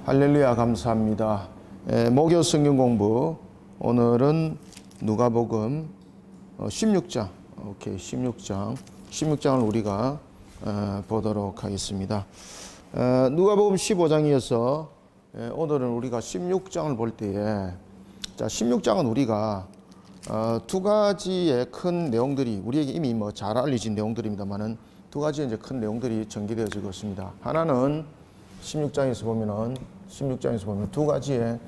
할렐루야, 감사합니다. 목요 성경 공부, 오늘은 누가복음 16장, 16장을 우리가 보도록 하겠습니다. 누가복음 15장이어서 오늘은 우리가 16장을 볼 때에, 자, 16장은 우리가 두 가지의 큰 내용들이 우리에게 이미 잘 알려진 내용들입니다만은 두 가지의 이제 큰 내용들이 전개되어지고 있습니다. 하나는 16장에서 보면 두 가지의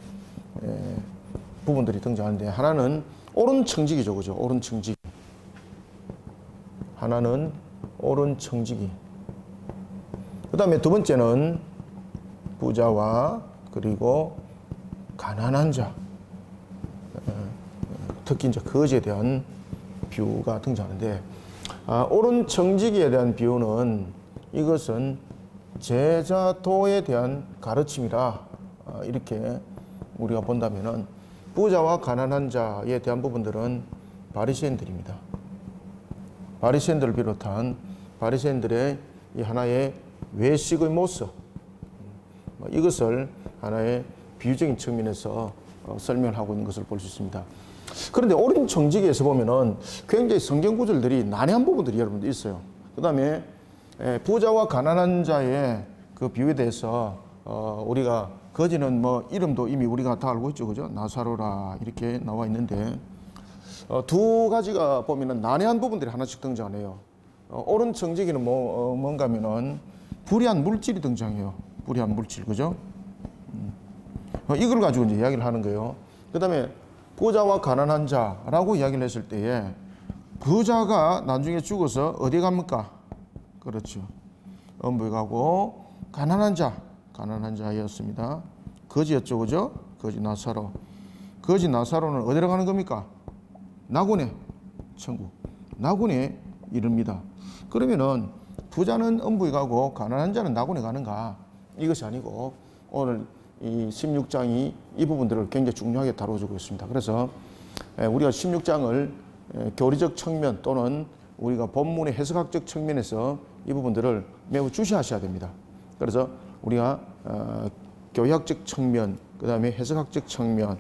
부분들이 등장하는데, 하나는 옳은 청지기죠, 그죠? 옳은 청지기. 하나는 옳은 청지기. 그 다음에 두 번째는 부자와 그리고 가난한 자, 특히 이제 거지에 대한 비유가 등장하는데, 옳은 청지기에 대한 비유는 이것은 제자도에 대한 가르침이라 이렇게 우리가 본다면은, 부자와 가난한 자에 대한 부분들은 바리새인들입니다. 바리새인들을 비롯한 바리새인들의 이 하나의 외식의 모습, 이것을 하나의 비유적인 측면에서 설명을 하고 있는 것을 볼 수 있습니다. 그런데 옳은 청지기에서 보면은 굉장히 성경 구절들이 난해한 부분들이 여러분들 있어요. 그 다음에 부자와 가난한 자의 그 비유에 대해서 우리가, 거지는 이름도 이미 우리가 다 알고 있죠, 그죠? 나사로라 이렇게 나와 있는데, 두 가지가 보면은 난해한 부분들이 하나씩 등장해요. 옳은 청지기는 뭔가 하면은 불의한 물질이 등장해요. 불의한 물질, 그죠? 이걸 가지고 이제 이야기를 하는 거예요. 그 다음에 부자와 가난한 자라고 이야기를 했을 때에, 부자가 나중에 죽어서 어디 갑니까? 그렇죠. 엄부에 가고, 가난한 자였습니다. 거지였죠, 그죠? 거지 나사로. 거지 나사로는 어디로 가는 겁니까? 낙원에, 천국. 낙원에 이릅니다. 그러면은 부자는 엄부에 가고 가난한 자는 낙원에 가는가? 이것이 아니고, 오늘 이 16장이 이 부분들을 굉장히 중요하게 다뤄주고 있습니다. 그래서 우리가 16장을 교리적 측면 또는 우리가 본문의 해석학적 측면에서 이 부분들을 매우 주시하셔야 됩니다. 그래서 우리가 교회학적 측면, 그 다음에 해석학적 측면,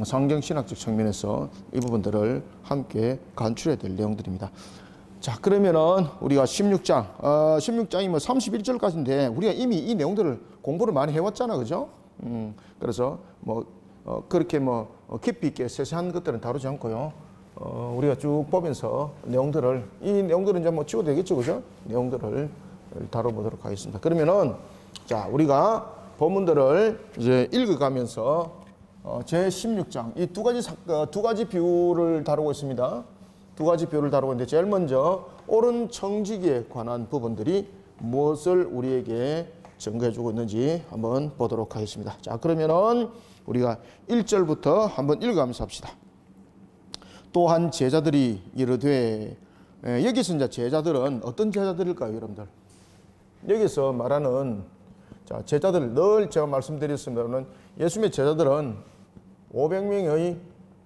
성경신학적 측면에서 이 부분들을 함께 간추려야 될 내용들입니다. 자, 그러면은 우리가 16장이 31절까지인데 우리가 이미 이 내용들을 공부를 많이 해왔잖아, 그죠? 그래서 그렇게 깊이 있게 세세한 것들은 다루지 않고요. 우리가 쭉 보면서 이 내용들은 이제 치워도 되겠죠, 그죠? 내용들을 다뤄보도록 하겠습니다. 그러면은, 자, 우리가 본문들을 이제 읽어가면서 제 16장, 이 두 가지 비유를 다루고 있습니다. 두 가지 비유를 다루고 있는데, 제일 먼저 옳은 청지기에 관한 부분들이 무엇을 우리에게 증거해주고 있는지 한번 보도록 하겠습니다. 자, 그러면은 우리가 1절부터 한번 읽어가면서 합시다. 또한 제자들이 이르되, 여기서 이제 제자들은 어떤 제자들일까요, 여러분들? 여기서 말하는, 자, 제자들, 늘 제가 말씀드렸습니다만, 예수님의 제자들은 500명의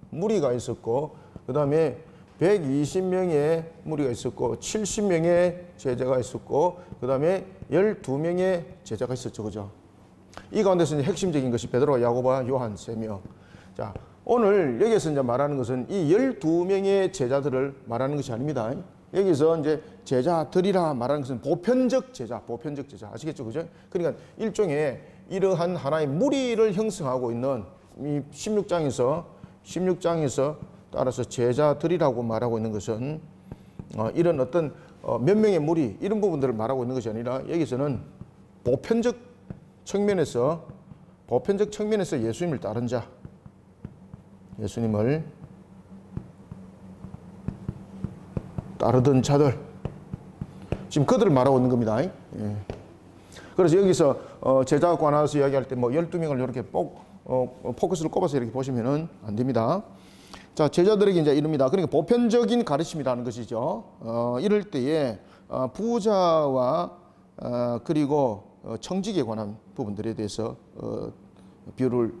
무리가 있었고, 그 다음에 120명의 무리가 있었고, 70명의 제자가 있었고, 그 다음에 12명의 제자가 있었죠, 그죠? 이 가운데서 이제 핵심적인 것이 베드로와 야고보와 요한 3명. 자, 오늘 여기서 이제 말하는 것은 이 12명의 제자들을 말하는 것이 아닙니다. 여기서 이제 제자들이라 말하는 것은 보편적 제자 아시겠죠, 그죠? 그러니까 일종의 이러한 하나의 무리를 형성하고 있는 이 16장에서 따라서 제자들이라고 말하고 있는 것은 이런 어떤 몇 명의 무리, 이런 부분들을 말하고 있는 것이 아니라, 여기서는 보편적 측면에서 예수님을 따른 자, 예수님을 따르던 자들, 지금 그들을 말하고 있는 겁니다. 예. 그래서 여기서 제자가 관해서 이야기할 때 12명을 이렇게 포커스를 꼽아서 이렇게 보시면은 안 됩니다. 자, 제자들에게 이제 이릅니다. 그러니까 보편적인 가르침이라는 것이죠. 이럴 때에 부자와 그리고 청지기에 관한 부분들에 대해서 비유를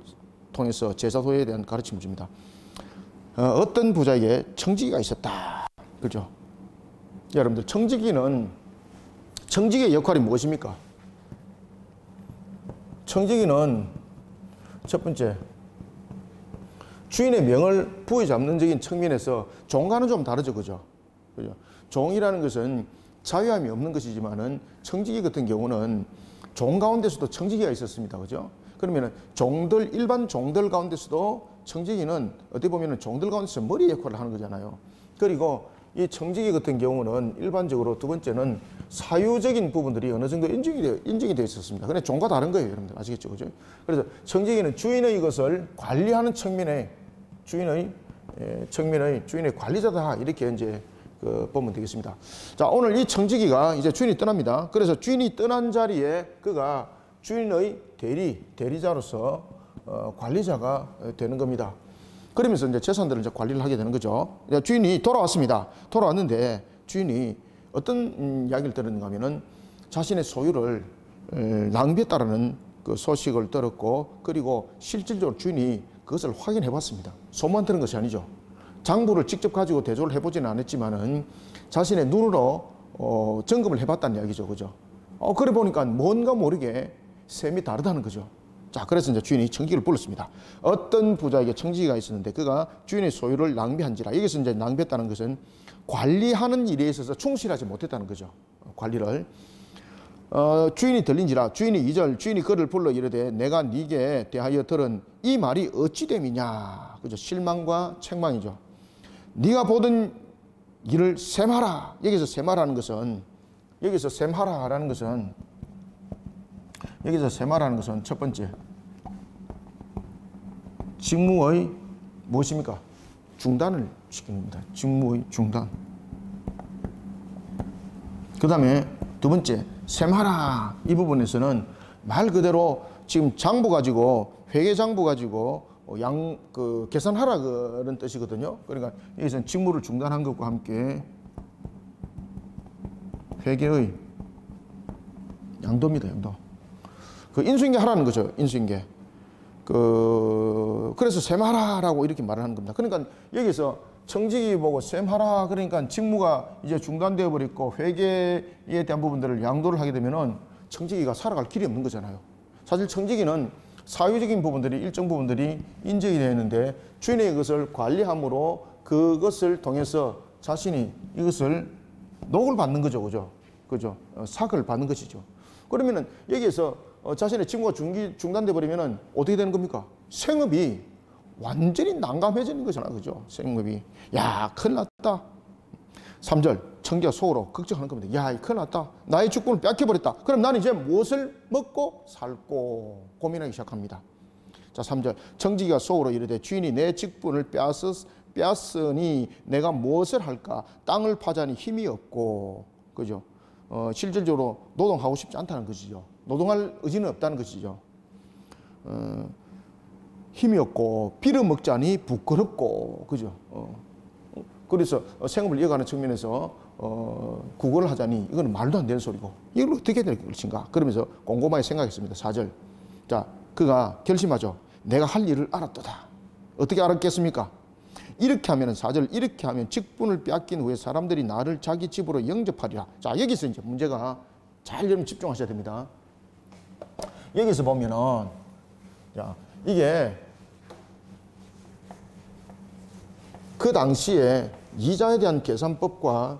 통해서 제자도에 대한 가르침을 줍니다. 어떤 부자에게 청지기가 있었다, 그죠? 여러분들, 청지기의 역할이 무엇입니까? 청지기는 첫 번째 주인의 명을 부여잡는적인 측면에서 종과는 좀 다르죠, 그죠? 그죠? 종이라는 것은 자유함이 없는 것이지만은 청지기 같은 경우는 종 가운데서도 청지기가 있었습니다, 그죠? 그러면은 종들 일반 종들 가운데서도 청지기는 어떻게 보면은 종들 가운데서 머리 역할을 하는 거잖아요. 그리고 이 청지기 같은 경우는 일반적으로 두 번째는 사유적인 부분들이 어느 정도 인정이 되어 있었습니다. 근데 종과 다른 거예요, 여러분들 아시겠죠, 그죠? 그래서 청지기는 주인의 것을 관리하는 측면의 주인의 관리자다 이렇게 이제 보면 되겠습니다. 자, 오늘 이 청지기가 이제 주인이 떠납니다. 그래서 주인이 떠난 자리에 그가 주인의 대리자로서 관리자가 되는 겁니다. 그러면서 이제 재산들을 이제 관리를 하게 되는 거죠. 주인이 돌아왔습니다. 돌아왔는데 주인이 어떤 이야기를 들었는가 하면은 자신의 소유를 낭비했다라는 그 소식을 들었고, 그리고 실질적으로 주인이 그것을 확인해 봤습니다. 소문만 들은 것이 아니죠. 장부를 직접 가지고 대조를 해보지는 않았지만은 자신의 눈으로 점검을 해봤다는 이야기죠, 그죠? 그래 보니까 뭔가 모르게 셈이 다르다는 거죠. 자, 그래서 이제 주인이 청지기를 불렀습니다. 어떤 부자에게 청지기가 있었는데 그가 주인의 소유를 낭비한지라. 여기서 이제 낭비했다는 것은 관리하는 일에 있어서 충실하지 못했다는 거죠. 관리를. 주인이 들린지라. 주인이 2절 주인이 그를 불러 이르되 내가 네게 대하여 들은 이 말이 어찌 됨이냐. 그죠? 실망과 책망이죠. 네가 보던 일을 셈하라. 여기서 셈하라는 것은 첫 번째 직무의 무엇입니까? 중단을 시키는 겁니다. 직무의 중단. 그 다음에 두 번째 셈하라. 이 부분에서는 말 그대로 지금 장부 가지고 회계 장부 가지고 계산하라 그런 뜻이거든요. 그러니까 여기서는 직무를 중단한 것과 함께 회계의 양도입니다. 양도. 그 인수인계 하라는 거죠. 인수인계. 그래서 셈하라라고 이렇게 말을 하는 겁니다. 그러니까 여기서 청지기 보고 셈하라 그러니까 직무가 이제 중단되어 버렸고 회계에 대한 부분들을 양도를 하게 되면은 청지기가 살아갈 길이 없는 거잖아요. 사실 청지기는 사유적인 부분들이 일정 부분들이 인정이 되어 있는데 주인의 것을 관리함으로 그것을 통해서 자신이 이것을 녹을 받는 거죠, 그죠? 사익을 받는 것이죠. 그러면은 여기에서 자신의 직무가 중단돼 버리면은 어떻게 되는 겁니까? 생업이 완전히 난감해지는 거잖아요, 그죠? 생업이. 야, 큰일 났다. 3절 청지가 속으로 걱정하는 겁니다. 야, 큰일 났다. 나의 주권을 뺏겨버렸다. 그럼 나는 이제 무엇을 먹고 살고 고민하기 시작합니다. 자, 3절 청지기가 속으로 이르되 주인이 내 직분을 빼앗으니 내가 무엇을 할까? 땅을 파자니 힘이 없고, 그죠? 실질적으로 노동하고 싶지 않다는 것이죠. 노동할 의지는 없다는 것이죠. 힘이 없고 빌어먹자니 부끄럽고, 그죠? 그래서 생업을 이어가는 측면에서 구걸을 하자니 이거는 말도 안 되는 소리고 이걸 어떻게 될 것인가. 그러면서 곰곰하게 생각했습니다. 4절. 자, 그가 결심하죠. 내가 할 일을 알았도다. 어떻게 알았겠습니까? 이렇게 하면 4절 이렇게 하면 직분을 빼앗긴 후에 사람들이 나를 자기 집으로 영접하리라. 자, 여기서 이제 문제가 잘 여러분 집중하셔야 됩니다. 여기서 보면은 자, 이게 그 당시에 이자에 대한 계산법과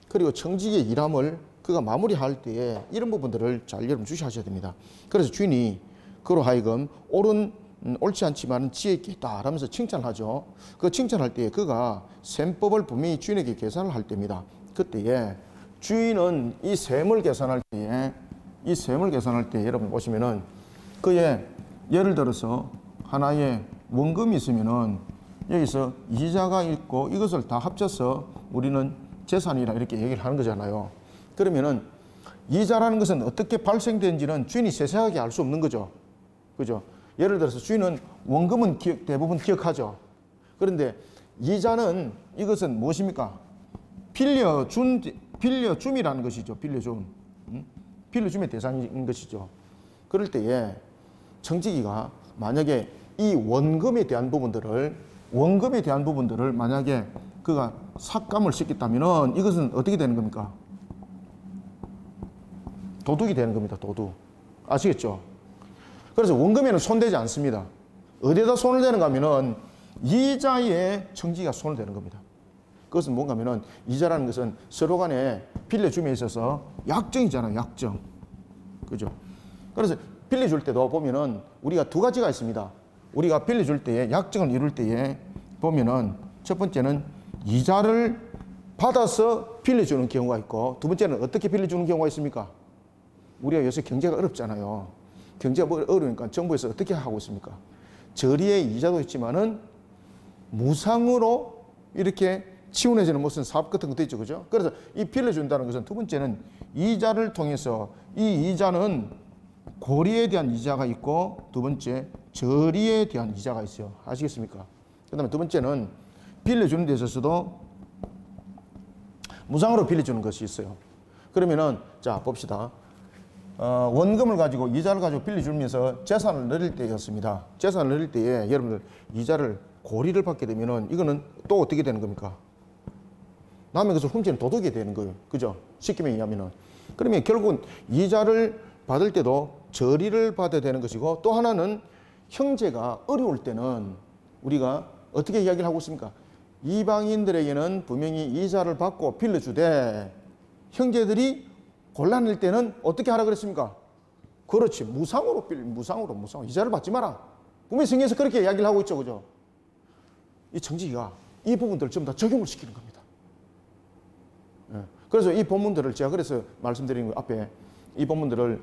그리고 청지기의 일함을 그가 마무리할 때에 이런 부분들을 잘 여러분 주시하셔야 됩니다. 그래서 주인이 그로 하여금 옳지 않지만 지혜 있게 했다 라면서 칭찬을 하죠. 그 칭찬할 때에 그가 셈법을 분명히 주인에게 계산을 할 때입니다. 그때에 주인은 이 셈을 계산할 때에 여러분 보시면은 그의 예를 들어서 하나의 원금이 있으면은 여기서 이자가 있고 이것을 다 합쳐서 우리는 재산이라 이렇게 얘기를 하는 거잖아요. 그러면은 이자라는 것은 어떻게 발생된지는 주인이 세세하게 알 수 없는 거죠. 그죠? 예를 들어서 주인은 원금은 대부분 기억하죠. 그런데 이자는 이것은 무엇입니까? 빌려줌이라는 것이죠. 빌려줌의 대상인 것이죠. 그럴 때에 청지기가 만약에 이 원금에 대한 부분들을 만약에 그가 삭감을 시켰다면은 이것은 어떻게 되는 겁니까? 도둑이 되는 겁니다. 도둑. 아시겠죠? 그래서 원금에는 손대지 않습니다. 어디에다 손을 대는가 하면은 이자에 청지기가 손을 대는 겁니다. 그것은 뭔가 하면은 이자라는 것은 서로 간에 빌려줌에 있어서 약정이잖아요. 약정. 그죠? 그래서 빌려줄 때도 보면은 우리가 두 가지가 있습니다. 우리가 빌려줄 때에 약정을 이룰 때에 보면은 첫 번째는 이자를 받아서 빌려주는 경우가 있고 두 번째는 어떻게 빌려주는 경우가 있습니까? 우리가 요새 경제가 어렵잖아요. 경제가 어려우니까 정부에서 어떻게 하고 있습니까? 저리의 이자도 있지만은 무상으로 이렇게 지원해주는 무슨 사업 같은 것도 있죠. 그죠? 그래서 이 빌려준다는 것은 두 번째는 이자를 통해서 이 이자는 고리에 대한 이자가 있고 두 번째 저리에 대한 이자가 있어요. 아시겠습니까? 그 다음에 두 번째는 빌려주는 데 있어서도 무상으로 빌려주는 것이 있어요. 그러면은 자 봅시다. 원금을 가지고 이자를 가지고 빌려주면서 재산을 늘릴 때였습니다. 재산을 늘릴 때에 여러분들 이자를 고리를 받게 되면은 이거는 또 어떻게 되는 겁니까? 남의 것을 훔치는 도둑이 되는 거예요. 그죠? 쉽게 얘기하면은. 그러면 결국은 이자를 받을 때도 저리를 받아야 되는 것이고 또 하나는 형제가 어려울 때는 우리가 어떻게 이야기를 하고 있습니까? 이방인들에게는 분명히 이자를 받고 빌려주되 형제들이 곤란할 때는 어떻게 하라 그랬습니까? 그렇지. 무상으로 이자를 받지 마라. 분명히 성경에서 그렇게 이야기를 하고 있죠. 그죠? 이 청지기가 이 부분들을 전부 다 적용을 시키는 겁니다. 그래서 이 본문들을 제가 그래서 말씀드리는 거 앞에 이 본문들을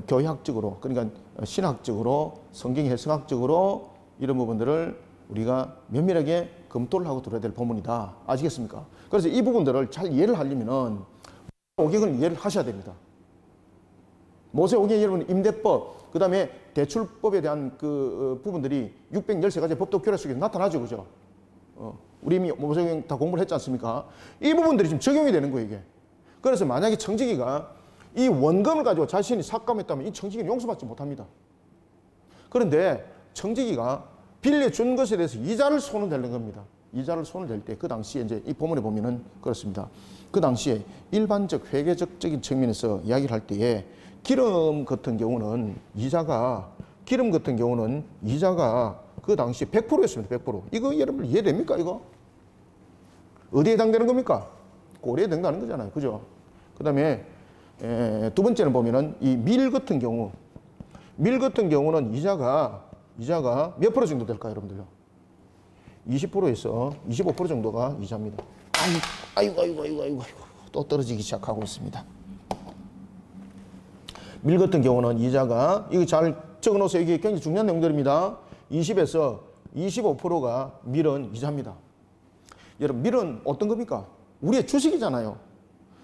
교회학적으로 그러니까 신학적으로 성경 해석학적으로 이런 부분들을 우리가 면밀하게 검토를 하고 들어야 될 본문이다. 아시겠습니까? 그래서 이 부분들을 잘 이해를 하려면은 모세오경을 이해를 하셔야 됩니다. 모세오경 여러분 임대법 그 다음에 대출법에 대한 그 부분들이 613가지 법도 규례 속에 나타나죠. 그죠? 우리 이미 모세오경 다 공부를 했지 않습니까? 이 부분들이 지금 적용이 되는 거예요. 이게. 그래서 만약에 청지기가 이 원금을 가지고 자신이 삭감했다면 이 청지기는 용서받지 못합니다. 그런데 청지기가 빌려준 것에 대해서 이자를 손을 대는 겁니다. 이자를 손을 댈 때 그 당시에 이제 이 본문에 보면은 그렇습니다. 그 당시에 일반적 회계적인 측면에서 이야기를 할 때에 기름 같은 경우는 이자가 그 당시에 100%였습니다. 100%. 이거 여러분 이해됩니까? 이거? 어디에 해당되는 겁니까? 고리에 해당되는 거잖아요. 그죠? 그 다음에 두 번째는 보면은 이 밀 같은 경우는 이자가 몇 프로 정도 될까요, 여러분들요? 20%에서 25% 정도가 이자입니다. 아이고, 또 떨어지기 시작하고 있습니다. 밀 같은 경우는 이자가, 이거 잘 적어 놓으세요. 이게 굉장히 중요한 내용들입니다. 20에서 25%가 밀은 이자입니다. 여러분, 밀은 어떤 겁니까? 우리의 주식이잖아요.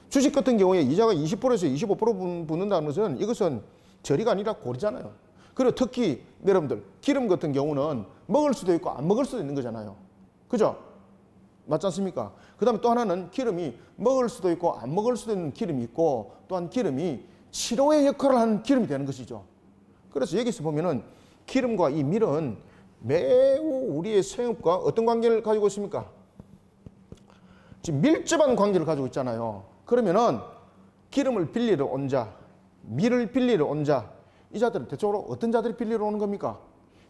주식 같은 경우에 이자가 20%에서 25% 붙는다는 것은 이것은 저리가 아니라 고리잖아요. 그리고 특히 여러분들 기름 같은 경우는 먹을 수도 있고 안 먹을 수도 있는 거잖아요. 그죠? 맞지 않습니까? 그 다음에 또 하나는 기름이 먹을 수도 있고 안 먹을 수도 있는 기름이 있고 또한 기름이 치료의 역할을 하는 기름이 되는 것이죠. 그래서 여기서 보면은 기름과 이 밀은 매우 우리의 생업과 어떤 관계를 가지고 있습니까? 지금 밀접한 관계를 가지고 있잖아요. 그러면은 기름을 빌리러 온 자, 밀을 빌리러 온 자, 이 자들은 대체적으로 어떤 자들이 빌리러 오는 겁니까?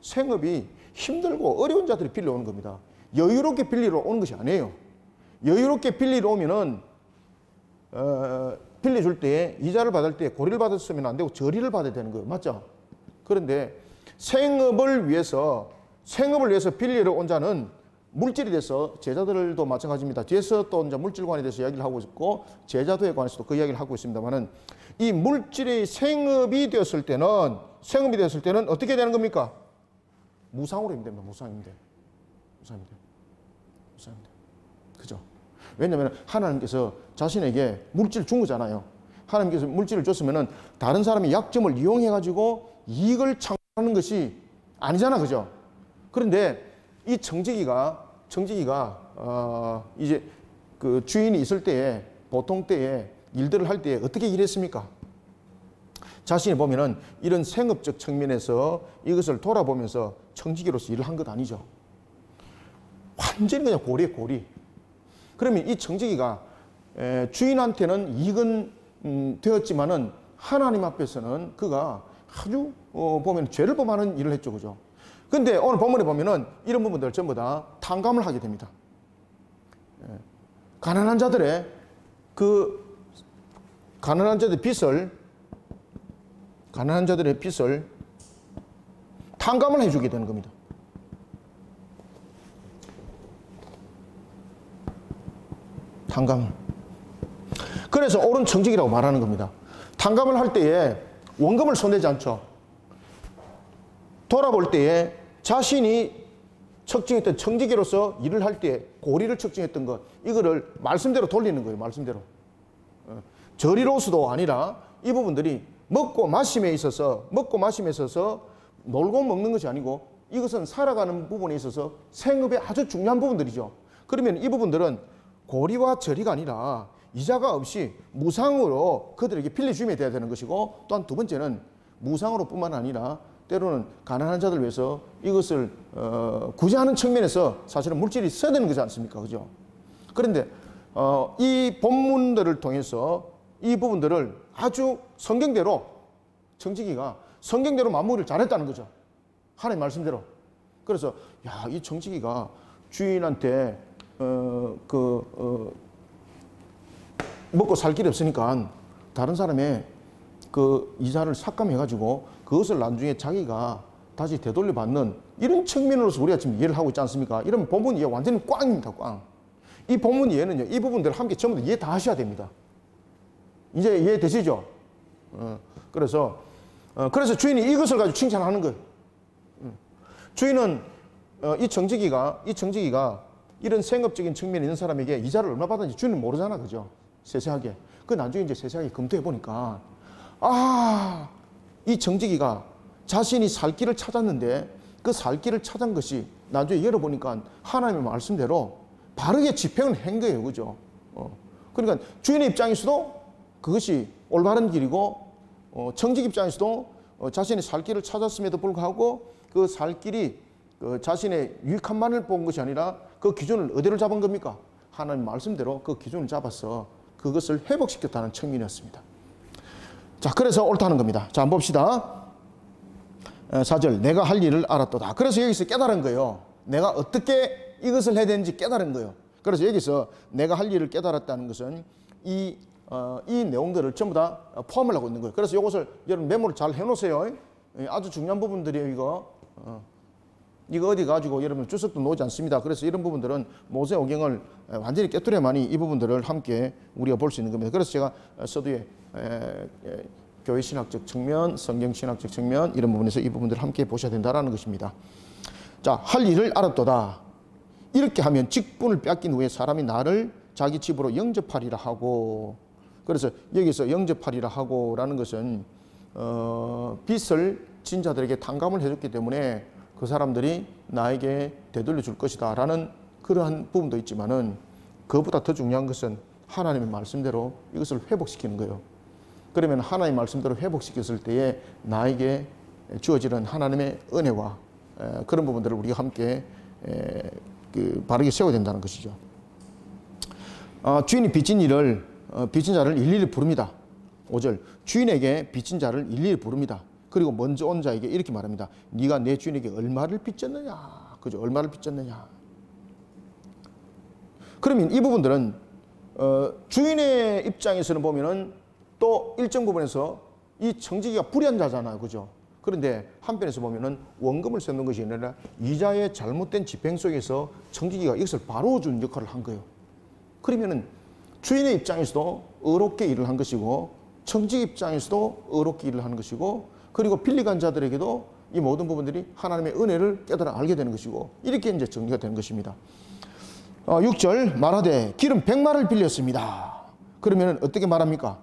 생업이 힘들고 어려운 자들이 빌리러 오는 겁니다. 여유롭게 빌리러 오는 것이 아니에요. 여유롭게 빌리러 오면은 빌려줄 때 이자를 받을 때 고리를 받았으면 안 되고 저리를 받아야 되는 거예요. 맞죠? 그런데 생업을 위해서 빌리러 온 자는 물질에 대해서 제자들도 마찬가지입니다. 뒤에서 또 이제 물질관에 대해서 이야기를 하고 있고 제자도에 관해서도 그 이야기를 하고 있습니다만은 이 물질의 생업이 되었을 때는 어떻게 되는 겁니까? 무상으로 임대입니다. 무상임대. 그죠? 왜냐하면 하나님께서 자신에게 물질을 준 거잖아요. 하나님께서 물질을 줬으면은 다른 사람의 약점을 이용해가지고 이익을 창출하는 것이 아니잖아. 그죠? 그런데 이 청지기가 이제 그 주인이 있을 때에 보통 때에 일들을 할 때에 어떻게 일했습니까? 자신이 보면은 이런 생업적 측면에서 이것을 돌아보면서 청지기로서 일을 한 것 아니죠. 완전히 그냥 고리에 고리. 그러면 이 청지기가 주인한테는 이익은 되었지만은 하나님 앞에서는 그가 아주 보면 죄를 범하는 일을 했죠. 그죠? 근데 오늘 본문에 보면은 이런 부분들 전부 다 탕감을 하게 됩니다. 가난한 자들의 빚을 탕감을 해주게 되는 겁니다. 탕감을. 그래서 옳은 청직이라고 말하는 겁니다. 탕감을 할 때에 원금을 손대지 않죠. 돌아볼 때에 자신이 척증했던 청지기로서 일을 할 때 고리를 척증했던 것, 이거를 말씀대로 돌리는 거예요. 말씀대로. 저리로서도 아니라 이 부분들이 먹고 마심에 있어서 놀고 먹는 것이 아니고 이것은 살아가는 부분에 있어서 생업의 아주 중요한 부분들이죠. 그러면 이 부분들은 고리와 저리가 아니라 이자가 없이 무상으로 그들에게 빌려주면 돼야 되는 것이고, 또한 두 번째는 무상으로 뿐만 아니라 때로는 가난한 자들 위해서 이것을 구제하는 측면에서 사실은 물질이 써야 되는 거지 않습니까? 그죠? 그런데 이 본문들을 통해서 이 부분들을 아주 성경대로 청지기가 성경대로 마무리를 잘했다는 거죠. 하나님 말씀대로. 그래서 야, 이 청지기가 주인한테 먹고 살 길이 없으니까 다른 사람의 그 이자를 삭감해가지고 그것을 나중에 자기가 다시 되돌려 받는 이런 측면으로서 우리가 지금 이해를 하고 있지 않습니까? 이러면 본문 이해 완전히 꽝입니다. 꽝. 이 본문 이해는요, 이 부분들을 함께 전부 다 이해 다 하셔야 됩니다. 이제 이해되시죠? 그래서 주인이 이것을 가지고 칭찬하는 거예요. 주인은 이 청지기가 이런 생업적인 측면에 있는 사람에게 이자를 얼마 받았는지 주인은 모르잖아. 그죠? 세세하게. 그 나중에 이제 세세하게 검토해 보니까, 이 청지기가 자신이 살 길을 찾았는데 그 살 길을 찾은 것이 나중에 열어보니까 하나님의 말씀대로 바르게 집행을 한 거예요. 그죠? 그러니까 주인의 입장에서도 그것이 올바른 길이고, 청지기 입장에서도 자신의 살 길을 찾았음에도 불구하고 그 살 길이 자신의 유익한만을 본 것이 아니라 그 기준을 어디를 잡은 겁니까? 하나님 말씀대로 그 기준을 잡아서 그것을 회복시켰다는 측면이었습니다. 자, 그래서 옳다는 겁니다. 자, 한번 봅시다. 4절, 내가 할 일을 알았도다. 그래서 여기서 깨달은 거예요. 내가 어떻게 이것을 해야 되는지 깨달은 거예요. 그래서 여기서 내가 할 일을 깨달았다는 것은 이 내용들을 전부 다 포함을 하고 있는 거예요. 그래서 이것을 여러분 메모를 잘 해놓으세요. 아주 중요한 부분들이에요. 이거 어디 가지고 여러분 주석도 놓지 않습니다. 그래서 이런 부분들은 모세오경을 완전히 깨뜨려야만이 이 부분들을 함께 우리가 볼 수 있는 겁니다. 그래서 제가 서두에 교회 신학적 측면, 성경 신학적 측면 이런 부분에서 이 부분들을 함께 보셔야 된다는 것입니다. 자, 할 일을 알았도다. 이렇게 하면 직분을 뺏긴 후에 사람이 나를 자기 집으로 영접하리라 하고, 그래서 여기서 영접하리라 하고라는 것은 빚을 진 자들에게 탕감을 해줬기 때문에 그 사람들이 나에게 되돌려 줄 것이다 라는 그러한 부분도 있지만은, 그것보다 더 중요한 것은 하나님의 말씀대로 이것을 회복시키는 거예요. 그러면 하나님의 말씀대로 회복시켰을 때에 나에게 주어지는 하나님의 은혜와 그런 부분들을 우리가 함께 바르게 세워야 된다는 것이죠. 주인이 빚진 자를 일일이 부릅니다. 5절, 주인에게 빚진 자를 일일이 부릅니다. 그리고 먼저 온 자에게 이렇게 말합니다. 네가 내 주인에게 얼마를 빚졌느냐. 그죠? 얼마를 빚졌느냐. 그러면 이 부분들은 주인의 입장에서는 보면은 또 일정 부분에서 이 청지기가 불의한 자잖아요. 그죠? 그런데 한편에서 보면은 원금을 쓰는 것이 아니라 이자의 잘못된 집행 속에서 청지기가 이것을 바로준 역할을 한 거예요. 그러면은 주인의 입장에서도 의롭게 일을 한 것이고, 청지기 입장에서도 의롭게 일을 하는 것이고, 그리고 빌리간 자들에게도 이 모든 부분들이 하나님의 은혜를 깨달아 알게 되는 것이고, 이렇게 이제 정리가 되는 것입니다. 6절, 말하되 기름 100마를 빌렸습니다. 그러면 어떻게 말합니까?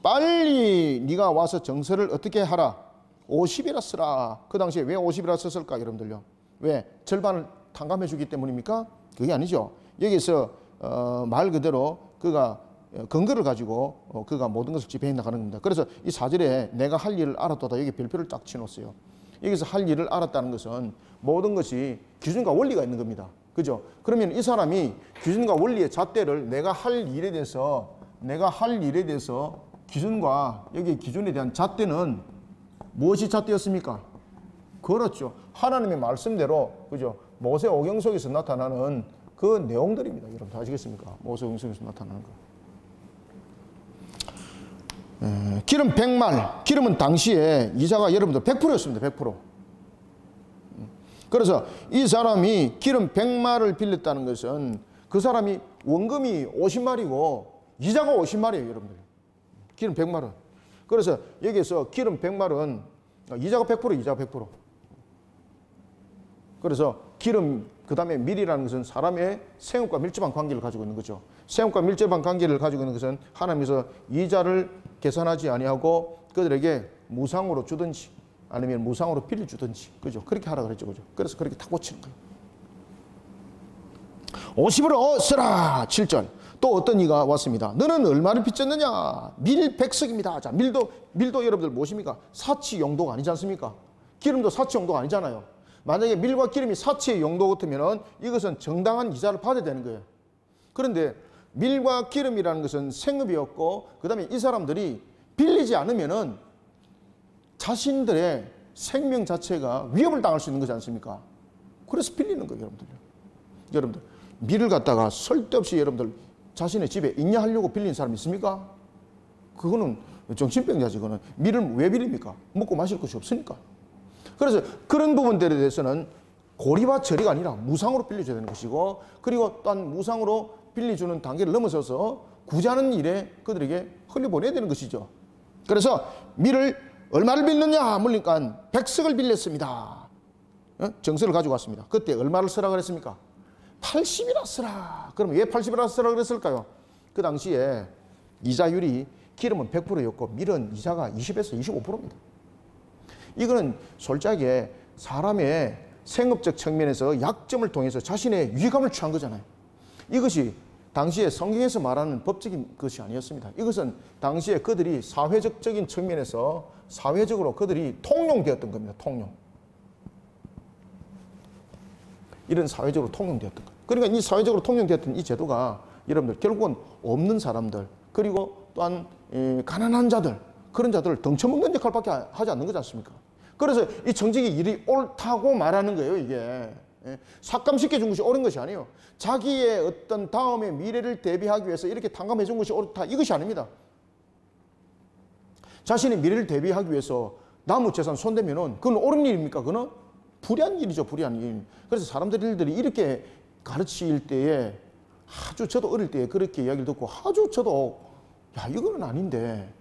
빨리 네가 와서 정서를 어떻게 하라? 50이라 쓰라. 그 당시에 왜 50이라 썼을까, 여러분들요? 왜? 절반을 탕감해 주기 때문입니까? 그게 아니죠. 여기서 말 그대로 그가 근거를 가지고 그가 모든 것을 집행해 나가는 겁니다. 그래서 이 4절에 내가 할 일을 알았도다, 여기 별표를 딱 치놓았어요. 여기서 할 일을 알았다는 것은 모든 것이 기준과 원리가 있는 겁니다. 그죠? 그러면 이 사람이 기준과 원리의 잣대를 내가 할 일에 대해서 기준과 여기 기준에 대한 잣대는 무엇이 잣대였습니까? 그렇죠. 하나님의 말씀대로, 그죠? 모세 오경 속에서 나타나는 그 내용들입니다. 여러분 다 아시겠습니까? 모세 오경 속에서 나타나는 거. 기름 100말. 기름은 당시에 이자가 여러분들 100%였습니다. 100%. 그래서 이 사람이 기름 100말을 빌렸다는 것은 그 사람이 원금이 50말이고 이자가 50말이에요, 여러분들. 기름 100말은. 그래서 여기에서 기름 100말은 이자가 100%, 이자가 100%. 그래서 기름, 그 다음에 밀이라는 것은 사람의 생업과 밀접한 관계를 가지고 있는 거죠. 생업과 밀접한 관계를 가지고 있는 것은 하나님께서 이자를 계산하지 아니하고 그들에게 무상으로 주든지 아니면 무상으로 빌려주든지, 그죠? 그렇게 하라 그랬죠, 그죠? 그래서 그렇게 탁 고치는 거예요. 50으로 쓰라. 7절. 또 어떤 이가 왔습니다. 너는 얼마를 빚졌느냐? 밀 100석입니다. 자, 밀도 여러분들 무엇입니까? 사치 용도가 아니지 않습니까? 기름도 사치 용도가 아니잖아요. 만약에 밀과 기름이 사치의 용도 같으면 이것은 정당한 이자를 받아야 되는 거예요. 그런데 밀과 기름이라는 것은 생업이었고, 그 다음에 이 사람들이 빌리지 않으면은 자신들의 생명 자체가 위협을 당할 수 있는 거지 않습니까? 그래서 빌리는 거예요, 여러분들요. 여러분들, 밀을 갖다가 쓸데없이 여러분들 자신의 집에 인내하려고 빌린 사람 있습니까? 그거는 정신병자지. 그거는 밀을 왜 빌립니까? 먹고 마실 것이 없으니까. 그래서 그런 부분들에 대해서는 고리와 저리가 아니라 무상으로 빌려줘야 되는 것이고, 그리고 또한 무상으로 빌려주는 단계를 넘어서서 구제하는 일에 그들에게 흘려보내야 되는 것이죠. 그래서 밀을 얼마를 빌렸냐 물으니까 100석을 빌렸습니다. 정서를 가지고 왔습니다. 그때 얼마를 쓰라 그랬습니까? 80이라 쓰라. 그러면 왜 80이라 쓰라 그랬을까요? 그 당시에 이자율이 기름은 100%였고 밀은 이자가 20에서 25%입니다. 이거는 솔직하게 사람의 생업적 측면에서 약점을 통해서 자신의 유익감을 취한 거잖아요. 이것이 당시에 성경에서 말하는 법적인 것이 아니었습니다. 이것은 당시에 그들이 사회적인 측면에서 사회적으로 그들이 통용되었던 겁니다. 통용. 이런 사회적으로 통용되었던 것. 그러니까 이 사회적으로 통용되었던 이 제도가 여러분들 결국은 없는 사람들, 그리고 또한 가난한 자들, 그런 자들을 덩쳐먹는 역할밖에 하지 않는 거지 않습니까? 그래서 이 정직이 일이 옳다고 말하는 거예요, 이게. 삭감시켜 준 것이 옳은 것이 아니에요. 자기의 어떤 다음의 미래를 대비하기 위해서 이렇게 탕감해 준 것이 옳다, 이것이 아닙니다. 자신의 미래를 대비하기 위해서 나무 재산 손대면은 그건 옳은 일입니까? 그건 불의한 일이죠, 불의한 일. 그래서 사람들이 이렇게 가르칠 때에 아주 저도 어릴 때 그렇게 이야기를 듣고 아주 저도 야, 이거는 아닌데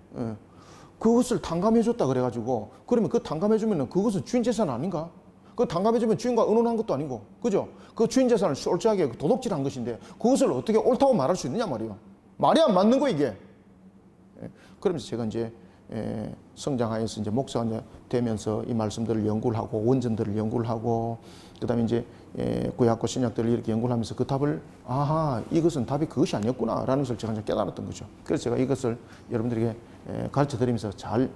그것을 탕감해줬다 그래가지고 그러면 그 탕감해주면 그것은 주인 재산 아닌가? 그 탕감해주면 주인과 의논한 것도 아니고, 그죠? 그 주인 재산을 솔직하게 도둑질한 것인데 그것을 어떻게 옳다고 말할 수 있느냐 말이에요. 말이 안 맞는 거 이게. 그러면서 제가 이제 성장하여서 이제 목사가 이제 되면서 이 말씀들을 연구를 하고 원전들을 연구를 하고 그다음에 이제 구약과 신약들을 이렇게 연구를 하면서 그 답을 아하, 이것은 답이 그것이 아니었구나라는 것을 제가 이제 깨달았던 거죠. 그래서 제가 이것을 여러분들에게 가르쳐 드리면서 잘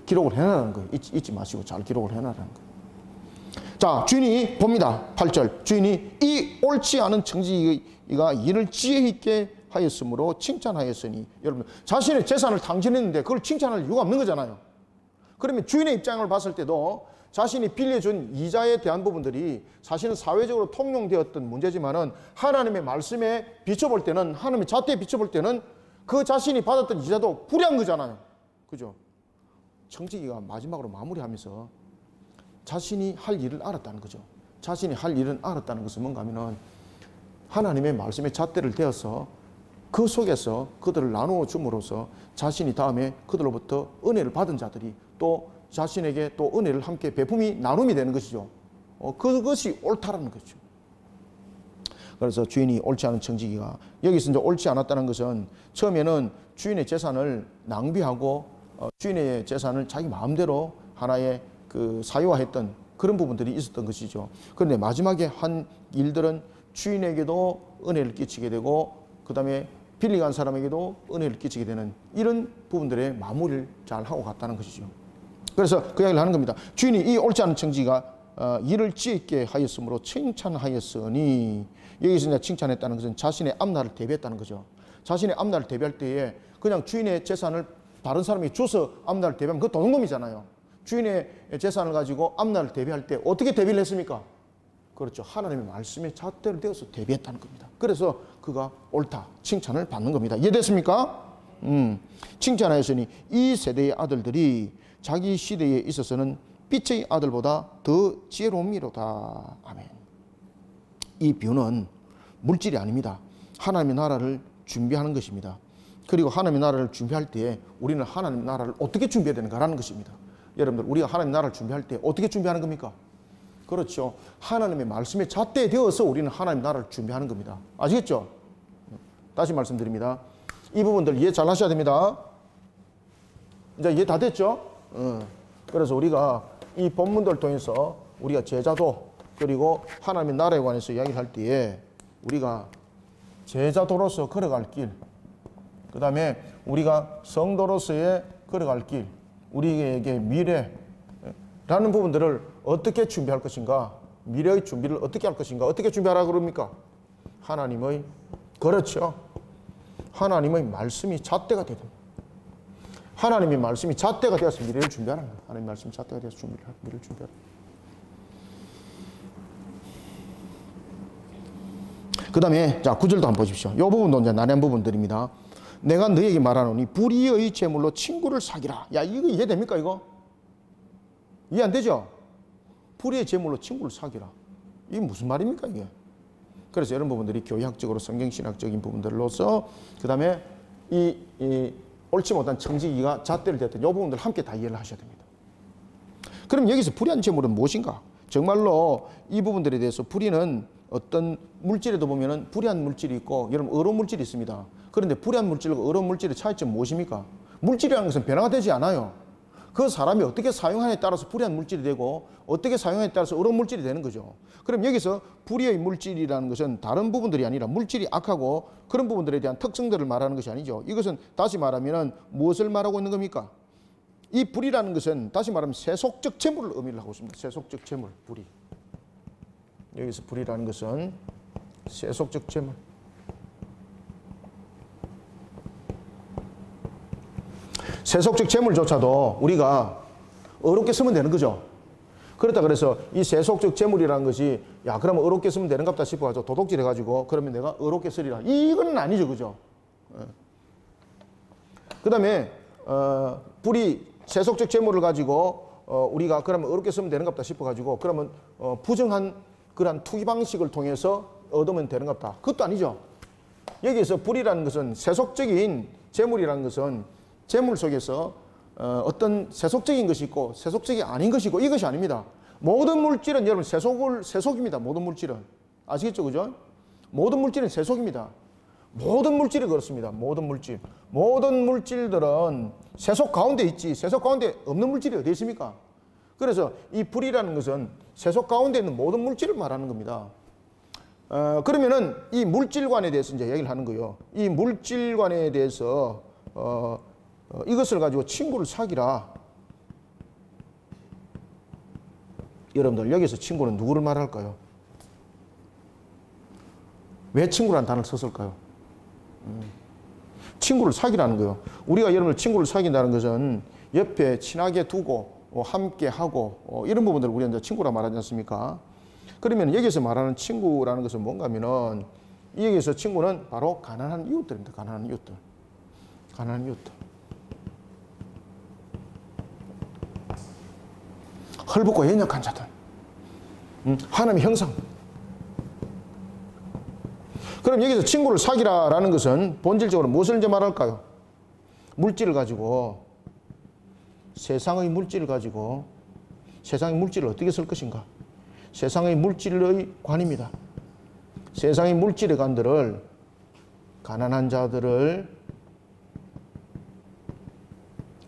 기록을 해놔라는 거예요. 잊지 마시고 잘 기록을 해놔라는 거예요. 자, 주인이 봅니다. 8절. 주인이 이 옳지 않은 청지기가 이를 지혜 있게 하였으므로 칭찬하였으니, 여러분 자신의 재산을 탕진했는데 그걸 칭찬할 이유가 없는 거잖아요. 그러면 주인의 입장을 봤을 때도 자신이 빌려준 이자에 대한 부분들이 사실은 사회적으로 통용되었던 문제지만은 하나님의 말씀에 비춰볼 때는, 하나님의 잣대에 비춰볼 때는 그 자신이 받았던 이자도 불의한 거잖아요. 그죠? 청지기가 마지막으로 마무리하면서 자신이 할 일을 알았다는 거죠. 자신이 할 일은 알았다는 것은 뭔가 하면은 하나님의 말씀에 잣대를 대어서 그 속에서 그들을 나누어 줌으로써 자신이 다음에 그들로부터 은혜를 받은 자들이 또 자신에게 또 은혜를 함께 베품이 나눔이 되는 것이죠. 그것이 옳다라는 거죠. 그래서 주인이 옳지 않은 청지기가, 여기서 이제 옳지 않았다는 것은 처음에는 주인의 재산을 낭비하고 주인의 재산을 자기 마음대로 하나의 그 사유화했던 그런 부분들이 있었던 것이죠. 그런데 마지막에 한 일들은 주인에게도 은혜를 끼치게 되고 그 다음에 빌려간 사람에게도 은혜를 끼치게 되는 이런 부분들의 마무리를 잘 하고 갔다는 것이죠. 그래서 그 이야기를 하는 겁니다. 주인이 이 옳지 않은 청지기가 이를 지혜 있게 하였으므로 칭찬하였으니, 여기서 이제 칭찬했다는 것은 자신의 앞날을 대비했다는 거죠. 자신의 앞날을 대비할 때에 그냥 주인의 재산을 다른 사람이 줘서 앞날을 대비하면 그거 도둑놈이잖아요. 주인의 재산을 가지고 앞날을 대비할 때 어떻게 대비를 했습니까? 그렇죠. 하나님의 말씀에 잣대를 대어서 대비했다는 겁니다. 그래서 그가 옳다, 칭찬을 받는 겁니다. 이해됐습니까? 칭찬하였으니 이 세대의 아들들이 자기 시대에 있어서는 빛의 아들보다 더 지혜로움이로다. 아멘. 이 비유는 물질이 아닙니다. 하나님의 나라를 준비하는 것입니다. 그리고 하나님의 나라를 준비할 때에 우리는 하나님의 나라를 어떻게 준비해야 되는가라는 것입니다. 여러분들, 우리가 하나님의 나라를 준비할 때 어떻게 준비하는 겁니까? 그렇죠. 하나님의 말씀에 잣대되어서 우리는 하나님의 나라를 준비하는 겁니다. 아시겠죠? 다시 말씀드립니다. 이 부분들 이해 잘 하셔야 됩니다. 이제 이해 다 됐죠? 그래서 우리가 이 본문들 통해서 우리가 제자도 그리고 하나님의 나라에 관해서 이야기를 할 때에 우리가 제자도로서 걸어갈 길, 그 다음에 우리가 성도로서의 걸어갈 길, 우리에게 미래라는 부분들을 어떻게 준비할 것인가, 미래의 준비를 어떻게 할 것인가, 어떻게 준비하라고 그럽니까? 하나님의, 그렇죠. 하나님의 말씀이 잣대가 되든, 하나님의 말씀이 잣대가 되어서 미래를 준비하는 거예요. 하나님의 말씀이 잣대가 되어서 미래를 준비하는 거예요. 그 다음에 자 9절도 한번 보십시오. 이 부분도 이제 난해한 부분들입니다. 내가 너에게 말하노니 불의의 제물로 친구를 사기라. 야, 이거 이해됩니까? 이거 이해 안 되죠? 불의의 제물로 친구를 사기라. 이게 무슨 말입니까 이게? 그래서 이런 부분들이 교회학적으로 성경신학적인 부분들로서 그 다음에 이 옳지 못한 청지기가 잣대를 대었던 이 부분들 함께 다 이해를 하셔야 됩니다. 그럼 여기서 불의한 제물은 무엇인가? 정말로 이 부분들에 대해서 불의는 어떤 물질에도 보면은 불의한 물질이 있고 여러분 의로운 물질이 있습니다. 그런데 불의한 물질과 의로운 물질의 차이점은 무엇입니까? 물질이라는 것은 변화가 되지 않아요. 그 사람이 어떻게 사용하냐에 따라서 불의한 물질이 되고 어떻게 사용하냐에 따라서 의로운 물질이 되는 거죠. 그럼 여기서 불의의 물질이라는 것은 다른 부분들이 아니라 물질이 악하고 그런 부분들에 대한 특성들을 말하는 것이 아니죠. 이것은 다시 말하면 무엇을 말하고 있는 겁니까? 이 불이라는 것은 다시 말하면 세속적 재물을 의미를 하고 있습니다. 세속적 재물, 불이. 여기서 불이라는 것은 세속적 재물. 세속적 재물조차도 우리가 어렵게 쓰면 되는 거죠. 그렇다 그래서 이 세속적 재물이라는 것이 야 그러면 어렵게 쓰면 되는갑다 싶어가지고 도둑질 해가지고 그러면 내가 어렵게 쓰리라. 이건 아니죠. 그죠? 그 다음에 불이 세속적 재물을 가지고 우리가 그러면 어렵게 쓰면 되는갑다 싶어가지고 그러면 부정한 그러한 투기 방식을 통해서 얻으면 되는갑다. 그것도 아니죠. 여기에서 불이라는 것은 세속적인 재물이라는 것은 재물 속에서 어떤 세속적인 것이 있고 세속적이 아닌 것이 있고 이것이 아닙니다. 모든 물질은 여러분 세속입니다. 모든 물질은. 아시겠죠? 그죠? 모든 물질은 세속입니다. 모든 물질이 그렇습니다. 모든 물질. 모든 물질들은 세속 가운데 있지 세속 가운데 없는 물질이 어디 있습니까? 그래서 이 불이라는 것은 세속 가운데 있는 모든 물질을 말하는 겁니다. 그러면은 이 물질관에 대해서 이제 얘기를 하는 거예요. 이 물질관에 대해서 이것을 가지고 친구를 사귀라. 여러분들 여기서 친구는 누구를 말할까요? 왜 친구라는 단어를 썼을까요? 친구를 사귀라는 거예요. 우리가 여러분들 친구를 사귄다는 것은 옆에 친하게 두고 함께 하고 이런 부분들을 우리가 이제 친구라 말하지 않습니까? 그러면 여기서 말하는 친구라는 것은 뭔가 하면은 여기서 친구는 바로 가난한 이웃들입니다. 가난한 이웃들. 가난한 이웃들. 헐벗고 연약한 자들. 하나님의 형상. 그럼 여기서 친구를 사귀라라는 것은 본질적으로 무엇을 이제 말할까요? 물질을 가지고 세상의 물질을 가지고 세상의 물질을 어떻게 쓸 것인가? 세상의 물질의 관입니다. 세상의 물질의 관들을 가난한 자들을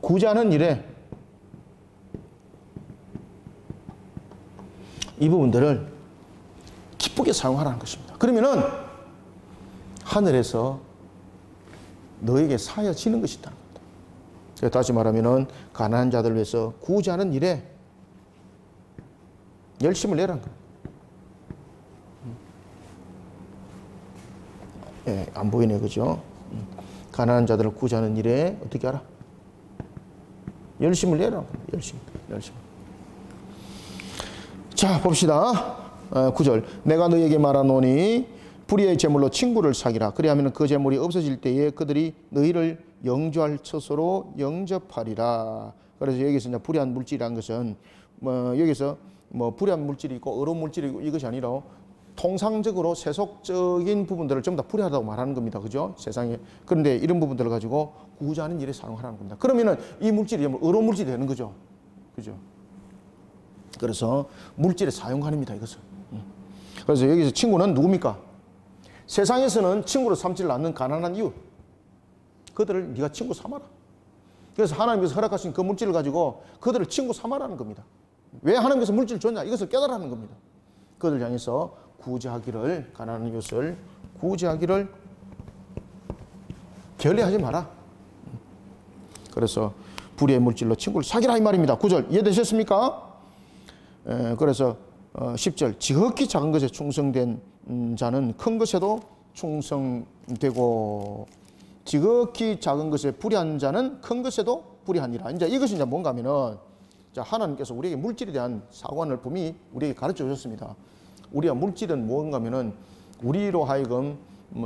구제하는 일에 이 부분들을 기쁘게 사용하라는 것입니다. 그러면은 하늘에서 너에게 사여지는 것이 있다는 겁니다. 다시 말하면은 가난한 자들을 위해서 구제하는 일에 열심을 내라는 겁니다. 예, 안 보이네, 그죠? 가난한 자들을 구제하는 일에 어떻게 하라? 열심을 내라. 열심. 자, 봅시다. 9절. 내가 너에게 말하노니 불의의 제물로 친구를 사귀라. 그리하면 그 제물이 없어질 때에 그들이 너희를 영주할 처소로 영접하리라. 그래서 여기서 이제 불의한 물질이라는 것은 여기서 불의한 물질이 있고 어려운 물질이 있고 이것이 아니라 통상적으로 세속적인 부분들을 전부 다 불의하다고 말하는 겁니다. 그죠? 세상에. 그런데 이런 부분들을 가지고 구제하는 일에 사용하라는 겁니다. 그러면은 이 물질이 어려운 물질이 되는 거죠. 그죠? 그래서 물질의 사용관입니다. 이것은. 그래서 여기서 친구는 누굽니까? 세상에서는 친구로 삼지를 않는 가난한 이웃. 그들을 네가 친구 삼아라. 그래서 하나님께서 허락하신 그 물질을 가지고 그들을 친구 삼아라는 겁니다. 왜 하나님께서 물질을 줬냐? 이것을 깨달아라는 겁니다. 그들을 향해서 구제하기를, 가난한 이웃을 구제하기를 게을리하지 마라. 그래서 불의의 물질로 친구를 사귀라 이 말입니다. 9절 이해되셨습니까? 그래서 10절 지극히 작은 것에 충성된 자는 큰 것에도 충성되고 지극히 작은 것에 불의한 자는 큰 것에도 불의하니라. 이제 이것이 이제 뭔가 하면은 자, 하나님께서 우리에게 물질에 대한 사관을 분명히 우리에게 가르쳐 주셨습니다. 우리가 물질은 뭔가 하면은 우리로 하여금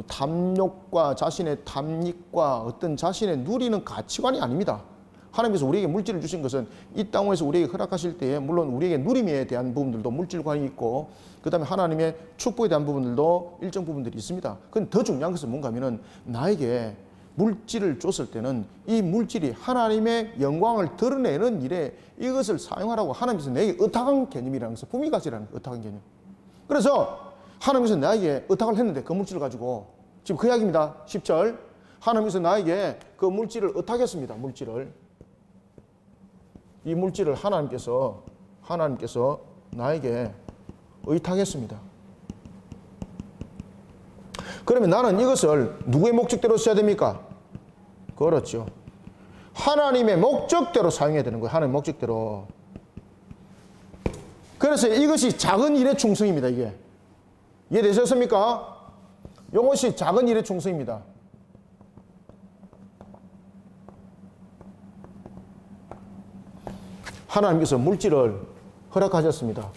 탐욕과 자신의 탐닉과 어떤 자신의 누리는 가치관이 아닙니다. 하나님께서 우리에게 물질을 주신 것은 이 땅에서 우리에게 허락하실 때에 물론 우리에게 누림에 대한 부분들도 물질관이 있고 그 다음에 하나님의 축복에 대한 부분들도 일정 부분들이 있습니다. 그런데 더 중요한 것은 뭔가 하면은 나에게 물질을 줬을 때는 이 물질이 하나님의 영광을 드러내는 일에 이것을 사용하라고 하나님께서 내게 의탁한 개념이라는 것을 품위 가지라는 의탁한 개념. 그래서 하나님께서 나에게 의탁을 했는데 그 물질을 가지고 지금 그 이야기입니다. 10절 하나님께서 나에게 그 물질을 의탁했습니다. 이 물질을 하나님께서 나에게 의탁했습니다. 그러면 나는 이것을 누구의 목적대로 써야 됩니까? 그렇죠. 하나님의 목적대로 사용해야 되는 거예요. 하나님의 목적대로. 그래서 이것이 작은 일의 충성입니다. 이게. 이해되셨습니까? 이것이 작은 일의 충성입니다. 하나님께서 물질을 허락하셨습니다.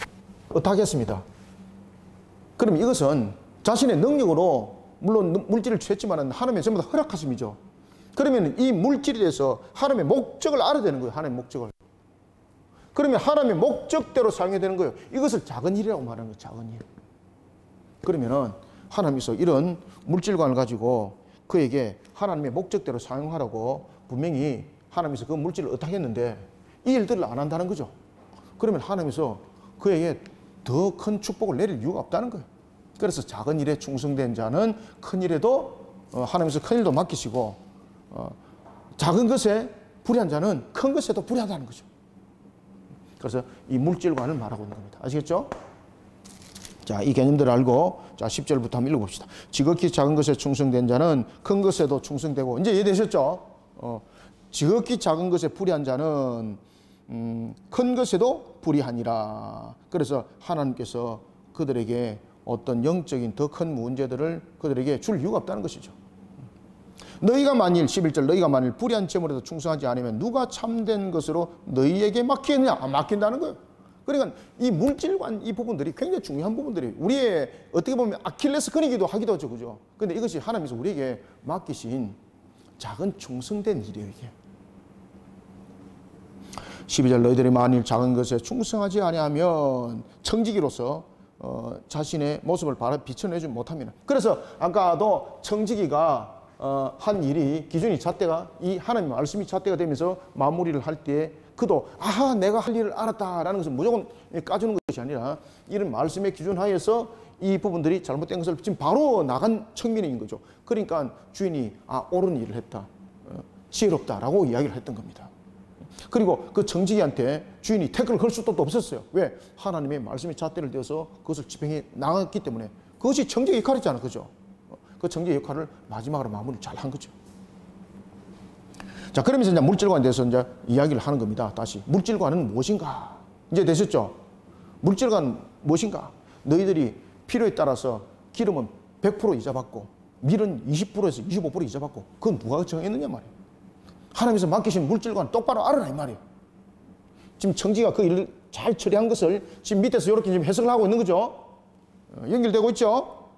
의탁했습니다. 그럼 이것은 자신의 능력으로 물론 물질을 취했지만 하나님의 전부 다 허락하심이죠. 그러면 이 물질에 대해서 하나님의 목적을 알아야 되는 거예요. 하나님의 목적을. 그러면 하나님의 목적대로 사용해야 되는 거예요. 이것을 작은 일이라고 말하는 거예요. 작은 일. 그러면은 하나님께서 이런 물질관을 가지고 그에게 하나님의 목적대로 사용하라고 분명히 하나님께서 그 물질을 의탁했는데 이 일들을 안 한다는 거죠. 그러면 하나님께서 그에게 더 큰 축복을 내릴 이유가 없다는 거예요. 그래서 작은 일에 충성된 자는 큰 일에도 하나님께서 큰 일도 맡기시고 작은 것에 불의한 자는 큰 것에도 불의하다는 거죠. 그래서 이 물질관을 말하고 있는 겁니다. 아시겠죠? 자, 이 개념들을 알고 자 10절부터 한번 읽어봅시다. 지극히 작은 것에 충성된 자는 큰 것에도 충성되고 이제 이해되셨죠? 지극히 작은 것에 불의한 자는 큰 것에도 불의하니라. 그래서 하나님께서 그들에게 어떤 영적인 더 큰 문제들을 그들에게 줄 이유가 없다는 것이죠. 너희가 만일 11절 너희가 만일 불의한 제물에도 충성하지 않으면 누가 참된 것으로 너희에게 맡기느냐? 맡긴다는 거예요. 그러니까 이 물질관 이 부분들이 굉장히 중요한 부분들이 우리의 어떻게 보면 아킬레스건이기도 하기도 하죠. 그죠? 근데 이것이 하나님께서 우리에게 맡기신 작은 충성된 일이에요. 이게. 12절 너희들이 만일 작은 것에 충성하지 아니하면 청지기로서 자신의 모습을 비춰내지 못합니다. 그래서 아까도 청지기가 한 일이 기준이 잣대가 이 하나님 말씀이 잣대가 되면서 마무리를 할 때 그도 아하 내가 할 일을 알았다라는 것을 무조건 까주는 것이 아니라 이런 말씀의 기준 하에서 이 부분들이 잘못된 것을 지금 바로 나간 측면인 거죠. 그러니까 주인이 옳은 일을 했다. 지혜롭다라고 이야기를 했던 겁니다. 그리고 그 청지기한테 주인이 태클을 걸 수도 없었어요. 왜? 하나님의 말씀이 잣대를 대어서 그것을 집행해 나갔기 때문에 그것이 청지기 역할이잖아. 그죠? 그 청지기 역할을 마지막으로 마무리를 잘 한 거죠. 자, 그러면서 이제 물질관에 대해서 이제 이야기를 하는 겁니다. 다시. 물질관은 무엇인가? 이제 되셨죠? 물질관은 무엇인가? 너희들이 필요에 따라서 기름은 100% 이자 받고 밀은 20%에서 25% 이자 받고 그건 누가 정했느냐 말이에요. 하나님께서 맡기신 물질과는 똑바로 알아라 이 말이에요. 지금 청지가 그 일을 잘 처리한 것을 지금 밑에서 이렇게 지금 해석을 하고 있는 거죠. 연결되고 있죠.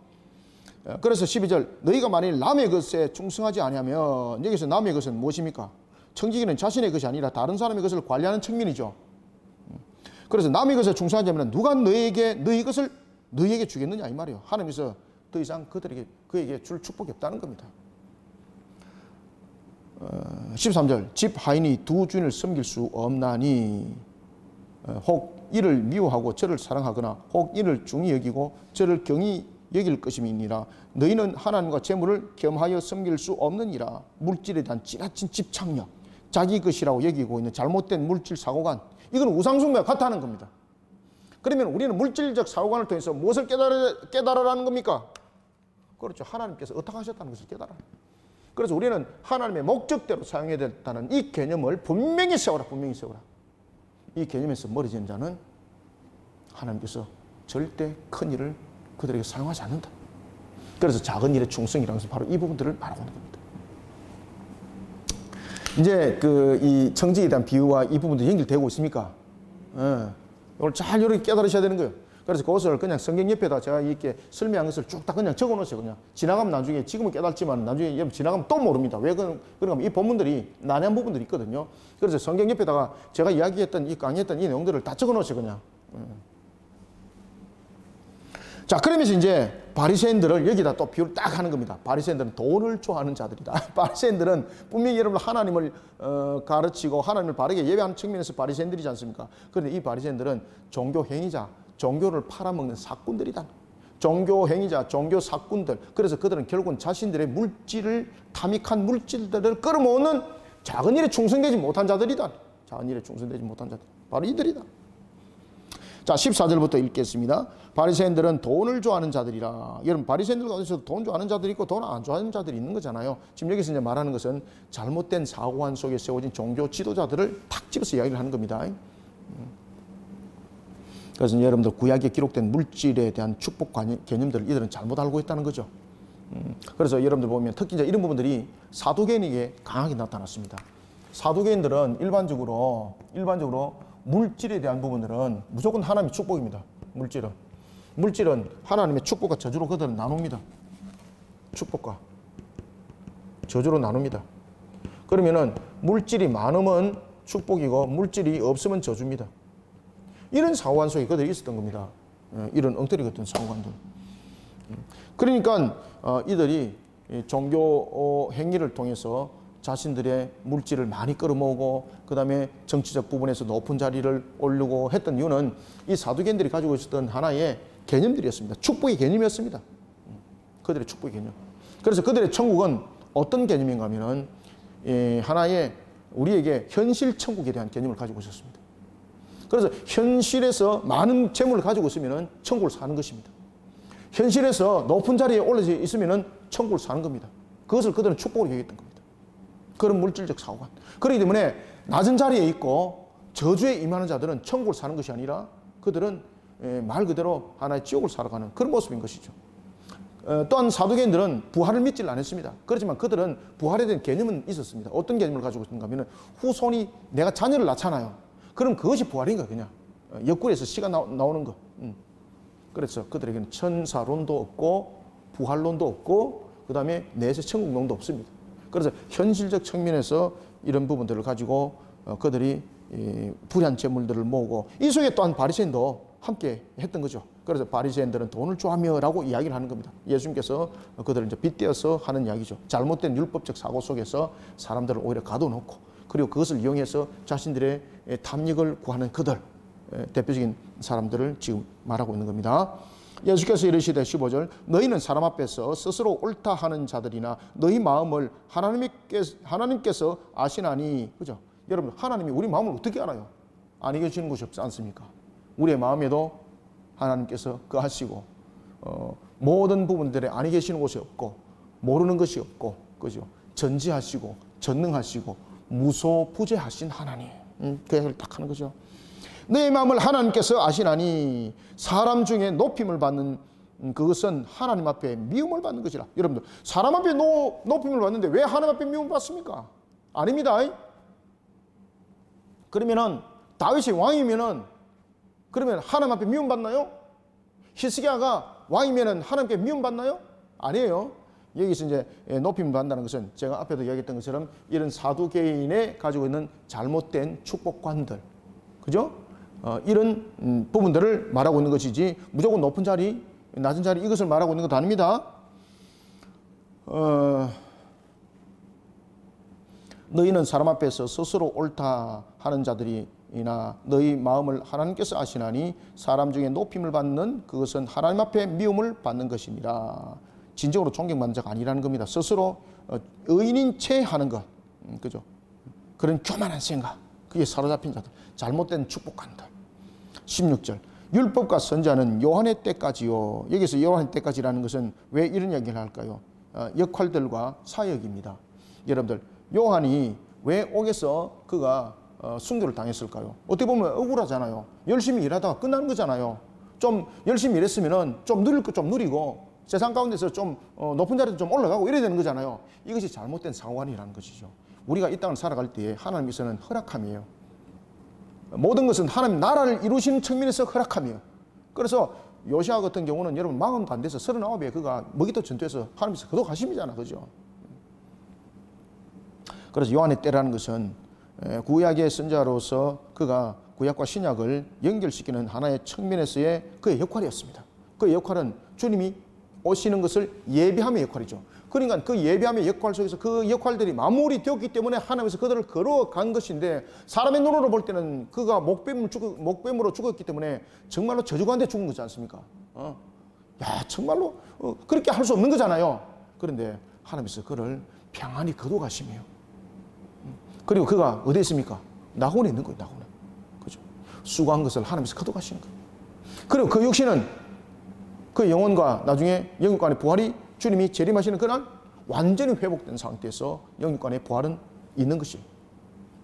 그래서 12절 너희가 만일 남의 것에 충성하지 아니하면, 여기서 남의 것은 무엇입니까? 청지기는 자신의 것이 아니라 다른 사람의 것을 관리하는 측면이죠. 그래서 남의 것에 충성하지 않으면 누가 너희 것을 너희에게 주겠느냐 이 말이에요. 하나님께서 더 이상 그에게 줄 축복이 없다는 겁니다. 13절 집 하인이 두 주인을 섬길 수 없나니 혹 이를 미워하고 저를 사랑하거나 혹 이를 중히 여기고 저를 경히 여길 것임이니라. 너희는 하나님과 재물을 겸하여 섬길 수 없느니라. 물질에 대한 지나친 집착력, 자기 것이라고 여기고 있는 잘못된 물질 사고관, 이건 우상숭배와 같다는 겁니다. 그러면 우리는 물질적 사고관을 통해서 무엇을 깨달으라는 겁니까? 그렇죠. 하나님께서 어떻게 하셨다는 것을 깨달아. 그래서 우리는 하나님의 목적대로 사용해야 된다는 이 개념을 분명히 세워라. 분명히 세워라. 이 개념에서 멀어지는 자는 하나님께서 절대 큰 일을 그들에게 사용하지 않는다. 그래서 작은 일에 충성이라는 것은 바로 이 부분들을 말하고 있는 겁니다. 이제 이 청지에 대한 비유와 이 부분도 연결되고 있습니까? 이걸 잘 이렇게 깨달으셔야 되는 거예요. 그래서 그것을 그냥 성경 옆에다 제가 이렇게 설명한 것을 쭉 다 그냥 적어 놓으세요. 그냥 지나가면 나중에, 지금은 깨달지만 나중에 지나가면 또 모릅니다. 왜 그런가? 이 본문들이 난해한 부분들이 있거든요. 그래서 성경 옆에다가 제가 이야기했던, 강의했던 이 내용들을 다 적어 놓으세요. 그냥. 자, 그러면서 이제 바리새인들을 여기다 또 비유를 딱 하는 겁니다. 바리새인들은 돈을 좋아하는 자들이다. 바리새인들은 분명히 여러분 하나님을 가르치고 하나님을 바르게 예배하는 측면에서 바리새인들이지 않습니까? 그런데 이 바리새인들은 종교 행위자, 종교를 팔아먹는 사꾼들이다. 종교 행위자, 종교 사꾼들. 그래서 그들은 결국은 자신들의 물질을, 탐닉한 물질들을 끌어모으는 작은 일에 충성되지 못한 자들이다. 작은 일에 충성되지 못한 자들. 바로 이들이다. 자, 14절부터 읽겠습니다. 바리새인들은 돈을 좋아하는 자들이라. 여러분, 바리새인들 가운데서도 돈 좋아하는 자들이 있고 돈 안 좋아하는 자들이 있는 거잖아요. 지금 여기서 이제 말하는 것은 잘못된 사고관 속에 세워진 종교 지도자들을 탁 집어서 이야기를 하는 겁니다. 그래서 여러분들 구약에 기록된 물질에 대한 축복 개념들을 이들은 잘못 알고 있다는 거죠. 그래서 여러분들 보면 특히 이제 이런 부분들이 사두개인에게 강하게 나타났습니다. 사두개인들은 일반적으로 물질에 대한 부분들은 무조건 하나님의 축복입니다. 물질은 하나님의 축복과 저주로 그들은 나눕니다. 축복과 저주로 나눕니다. 그러면은 물질이 많으면 축복이고 물질이 없으면 저주입니다. 이런 사고관 속에 그들이 있었던 겁니다. 이런 엉터리 같은 사고관들. 그러니까 이들이 종교 행위를 통해서 자신들의 물질을 많이 끌어모으고 그 다음에 정치적 부분에서 높은 자리를 오르고 했던 이유는 이 사두개인들이 가지고 있었던 하나의 개념들이었습니다. 축복의 개념이었습니다. 그들의 축복의 개념. 그래서 그들의 천국은 어떤 개념인가 하면은 하나의 우리에게 현실 천국에 대한 개념을 가지고 있었습니다. 그래서 현실에서 많은 재물을 가지고 있으면 천국을 사는 것입니다. 현실에서 높은 자리에 올라져 있으면 천국을 사는 겁니다. 그것을 그들은 축복으로 여겼던 겁니다. 그런 물질적 사고관. 그렇기 때문에 낮은 자리에 있고 저주에 임하는 자들은 천국을 사는 것이 아니라 그들은 말 그대로 하나의 지옥을 살아가는 그런 모습인 것이죠. 또한 사두개인들은 부활을 믿지를 않았습니다. 그렇지만 그들은 부활에 대한 개념은 있었습니다. 어떤 개념을 가지고 있는가 하면 후손이 내가 자녀를 낳잖아요. 그럼 그것이 부활인가 그냥 옆구리에서 씨가 나오는 거. 그래서 그들에게는 천사론도 없고 부활론도 없고 그 다음에 내세 천국론도 없습니다. 그래서 현실적 측면에서 이런 부분들을 가지고 그들이 불의한 재물들을 모으고 이 속에 또한 바리새인도 함께 했던 거죠. 그래서 바리새인들은 돈을 좋아하며 라고 이야기를 하는 겁니다. 예수님께서 그들을 이제 빗대어서 하는 이야기죠. 잘못된 율법적 사고 속에서 사람들을 오히려 가둬놓고 그리고 그것을 이용해서 자신들의 탐닉을 구하는 그들, 대표적인 사람들을 지금 말하고 있는 겁니다. 예수께서 이르시되 15절 너희는 사람 앞에서 스스로 옳다 하는 자들이나 너희 마음을 하나님께서 아시나니. 그죠? 여러분, 하나님이 우리 마음을 어떻게 알아요? 아니 계시는 것이 없지 않습니까? 우리의 마음에도 하나님께서 거하시고 모든 부분들에 아니 계시는 곳이 없고 모르는 것이 없고, 그죠? 전지하시고 전능하시고 무소부재하신 하나님. 그 얘기를 딱 하는 거죠. 내 마음을 하나님께서 아시나니 사람 중에 높임을 받는 그것은 하나님 앞에 미움을 받는 것이라. 여러분들, 사람 앞에 높임을 받는데 왜 하나님 앞에 미움을 받습니까? 아닙니다. 그러면은 다윗이 왕이면은 그러면 하나님 앞에 미움받나요? 히스기야가 왕이면은 하나님께 미움받나요? 아니에요. 여기서 이제 높임 받는다는 것은 제가 앞에도 이야기했던 것처럼 이런 사두개인의 가지고 있는 잘못된 축복관들, 그죠? 이런 부분들을 말하고 있는 것이지 무조건 높은 자리, 낮은 자리 이것을 말하고 있는 것도 아닙니다. 너희는 사람 앞에서 스스로 옳다 하는 자들이나 너희 마음을 하나님께서 아시나니 사람 중에 높임을 받는 그것은 하나님 앞에 미움을 받는 것이니라. 진정으로 존경받는 자가 아니라는 겁니다. 스스로 의인인 채 하는 것, 그죠? 그런 교만한 생각, 그게 사로잡힌 자들, 잘못된 축복한다. 16절, 율법과 선자는 요한의 때까지요. 여기서 요한의 때까지라는 것은 왜 이런 얘기를 할까요? 역할들과 사역입니다. 여러분들, 요한이 왜 옥에서 그가 순교를 당했을까요? 어떻게 보면 억울하잖아요. 열심히 일하다가 끝나는 거잖아요. 좀 열심히 일했으면 좀 누릴 거 좀 누리고 세상 가운데서 좀 높은 자리도 좀 올라가고 이래야 되는 거잖아요. 이것이 잘못된 사고관이라는 것이죠. 우리가 이 땅을 살아갈 때에 하나님께서는 허락함이에요. 모든 것은 하나님 나라를 이루시는 측면에서 허락함이에요. 그래서 요시아 같은 경우는 여러분 마음도 안 돼서 39에 그가 머기토 전투에서 하나님께서 거둬가심이잖아, 그죠? 그래서 요한의 때라는 것은 구약의 선자로서 그가 구약과 신약을 연결시키는 하나의 측면에서의 그의 역할이었습니다. 그의 역할은 주님이 오시는 것을 예비함의 역할이죠. 그러니까 그 예비함의 역할 속에서 그 역할들이 마무리 되었기 때문에 하나님께서 그들을 걸어간 것인데 사람의 눈으로 볼 때는 그가 목뱀으로 죽었기 때문에 정말로 저주가운데 죽은 거지 않습니까? 야, 정말로 그렇게 할 수 없는 거잖아요. 그런데 하나님께서 그를 평안히 거둬가심이에요. 그리고 그가 어디에 있습니까? 낙원에 있는 거예요, 낙원에. 그죠? 수고한 것을 하나님께서 거둬가시는 거예요. 그리고 그 육신은 그 영혼과 나중에 영육간의 부활이 주님이 재림하시는 그날 완전히 회복된 상태에서 영육간의 부활은 있는 것이에요.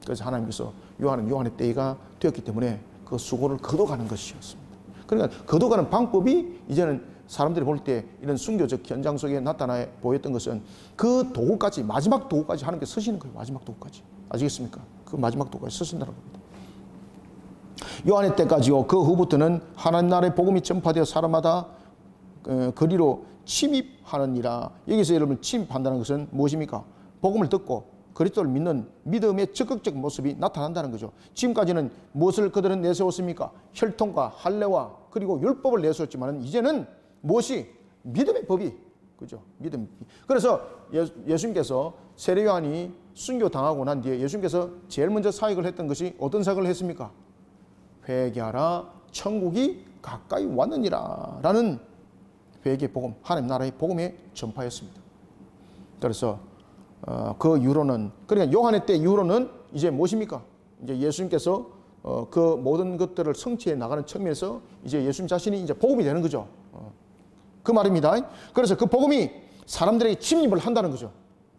그래서 하나님께서 요한의 때가 되었기 때문에 그 수고를 거둬가는 것이었습니다. 그러니까 거둬가는 방법이 이제는 사람들이 볼 때 이런 순교적 현장 속에 나타나 보였던 것은 그 도구까지, 마지막 도구까지 하나님께서 쓰시는 거예요. 마지막 도구까지. 아시겠습니까? 그 마지막 도구까지 쓰신다는 겁니다. 요한의 때까지요. 그 후부터는 하나님 나라의 복음이 전파되어 사람마다 거리로 침입하느니라. 여기서 여러분 침입한다는 것은 무엇입니까? 복음을 듣고 그리스도를 믿는 믿음의 적극적 모습이 나타난다는 거죠. 지금까지는 무엇을 그들은 내세웠습니까? 혈통과 할례와 그리고 율법을 내세웠지만 이제는 무엇이? 믿음의 법이, 그죠? 믿음. 그래서 예수님께서 세례 요한이 순교 당하고 난 뒤에 예수님께서 제일 먼저 사역을 했던 것이 어떤 사역을 했습니까? 회개하라, 천국이 가까이 왔느니라 라는 회개의 복음, 하나님 나라의 복음의 전파였습니다. 그래서 그 이후로는, 그러니까 요한의 때 이후로는 이제 무엇입니까? 이제 예수님께서 그 모든 것들을 성취해 나가는 측면에서 이제 예수님 자신이 이제 복음이 되는 거죠. 그 말입니다. 그래서 그 복음이 사람들에게 침입을 한다는 거죠.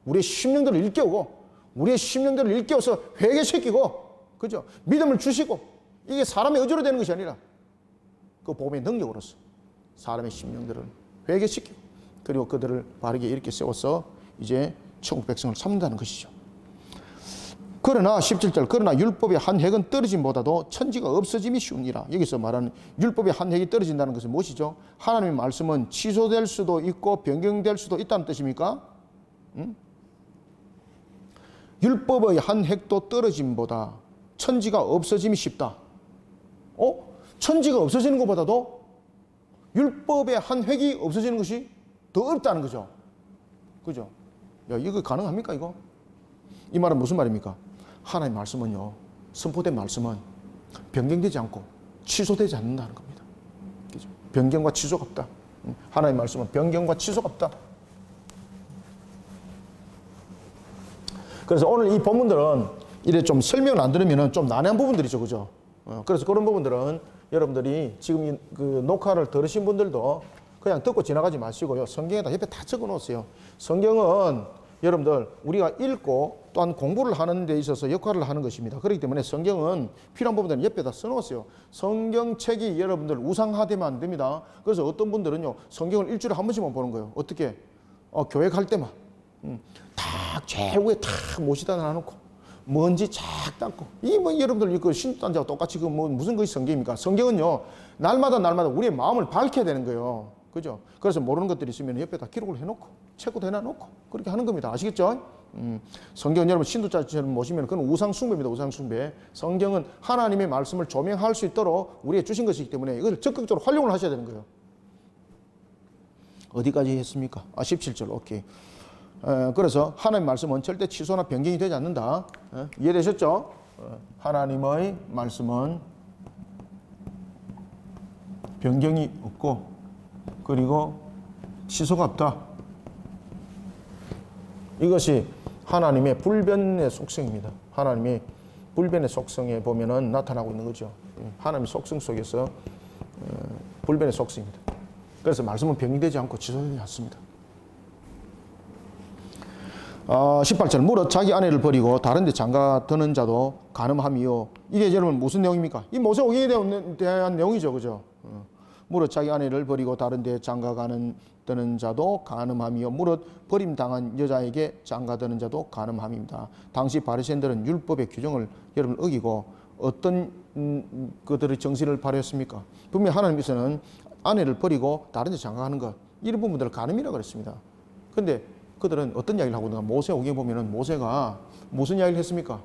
우리의 심령들을 일깨우고, 우리의 심령들을 일깨워서 회개시키고, 그죠? 믿음을 주시고, 이게 사람의 의지로 되는 것이 아니라 그 복음의 능력으로서 사람의 심령들을 회개시키고, 그리고 그들을 바르게 이렇게 세워서 이제 천국 백성을 삼는다는 것이죠. 그러나 17절, 그러나 율법의 한 획은 떨어짐보다도 천지가 없어짐이 쉬우니라. 여기서 말하는 율법의 한 획이 떨어진다는 것은 무엇이죠? 하나님의 말씀은 취소될 수도 있고 변경될 수도 있다는 뜻입니까? 율법의 한 획도 떨어짐보다 천지가 없어짐이 쉽다. 천지가 없어지는 것보다도 율법의 한 획이 없어지는 것이 더 어렵다는 거죠. 그죠? 야, 이거 가능합니까, 이거? 이 말은 무슨 말입니까? 하나님의 말씀은요, 선포된 말씀은 변경되지 않고 취소되지 않는다는 겁니다. 그죠? 변경과 취소가 없다. 하나님의 말씀은 변경과 취소가 없다. 그래서 오늘 이 본문들은 이래 좀 설명을 안 들으면 좀 난해한 부분들이죠, 그죠? 그래서 그런 부분들은 여러분들이 지금 그 녹화를 들으신 분들도 그냥 듣고 지나가지 마시고요. 성경에다 옆에 다 적어 놓으세요. 성경은 여러분들 우리가 읽고 또한 공부를 하는 데 있어서 역할을 하는 것입니다. 그렇기 때문에 성경은 필요한 부분들은 옆에다 써놓으세요. 성경책이 여러분들 우상화되면 안 됩니다. 그래서 어떤 분들은요, 성경을 일주일에 한 번씩만 보는 거예요. 어떻게? 교회 갈 때만 딱 제일 위에 탁 모시다 놔놓고 먼지 착 닦고. 이 뭐 여러분들 이거 신단자와 똑같이 그 뭐 무슨 것이 성경입니까? 성경은요, 날마다 우리의 마음을 밝혀야 되는 거예요. 그죠? 그래서 모르는 것들이 있으면 옆에다 기록을 해놓고, 체크도 해놔놓고, 그렇게 하는 겁니다. 아시겠죠? 성경은 여러분 신도자처럼 모시면 그건 우상숭배입니다. 우상숭배. 성경은 하나님의 말씀을 조명할 수 있도록 우리에게 주신 것이기 때문에 이것을 적극적으로 활용을 하셔야 되는 거예요. 어디까지 했습니까? 17절. 오케이. 그래서 하나님의 말씀은 절대 취소나 변경이 되지 않는다. 이해되셨죠? 하나님의 말씀은 변경이 없고 그리고 취소가 없다. 이것이 하나님의 불변의 속성입니다. 하나님의 불변의 속성에 보면은 나타나고 있는 거죠. 하나님의 속성 속에서 불변의 속성입니다. 그래서 말씀은 변경되지 않고 취소되지 않습니다. 18절. 무릇 자기 아내를 버리고 다른 데 장가 드는 자도 간음함이요. 이게 여러분 무슨 내용입니까? 이 모세오경에 대한 내용이죠. 그죠? 무릇 자기 아내를 버리고 다른 데 장가 드는 자도 간음함이요. 무릇 버림당한 여자에게 장가 드는 자도 간음함입니다. 당시 바리새인들은 율법의 규정을 여러분 어기고 어떤 그들의 정신을 발휘했습니까? 분명히 하나님께서는 아내를 버리고 다른 데 장가가는 것, 이런 부분들을 간음이라고 그랬습니다. 근데 그들은 어떤 이야기를 하고 있는가? 모세오경에 보면은 모세가 무슨 이야기를 했습니까?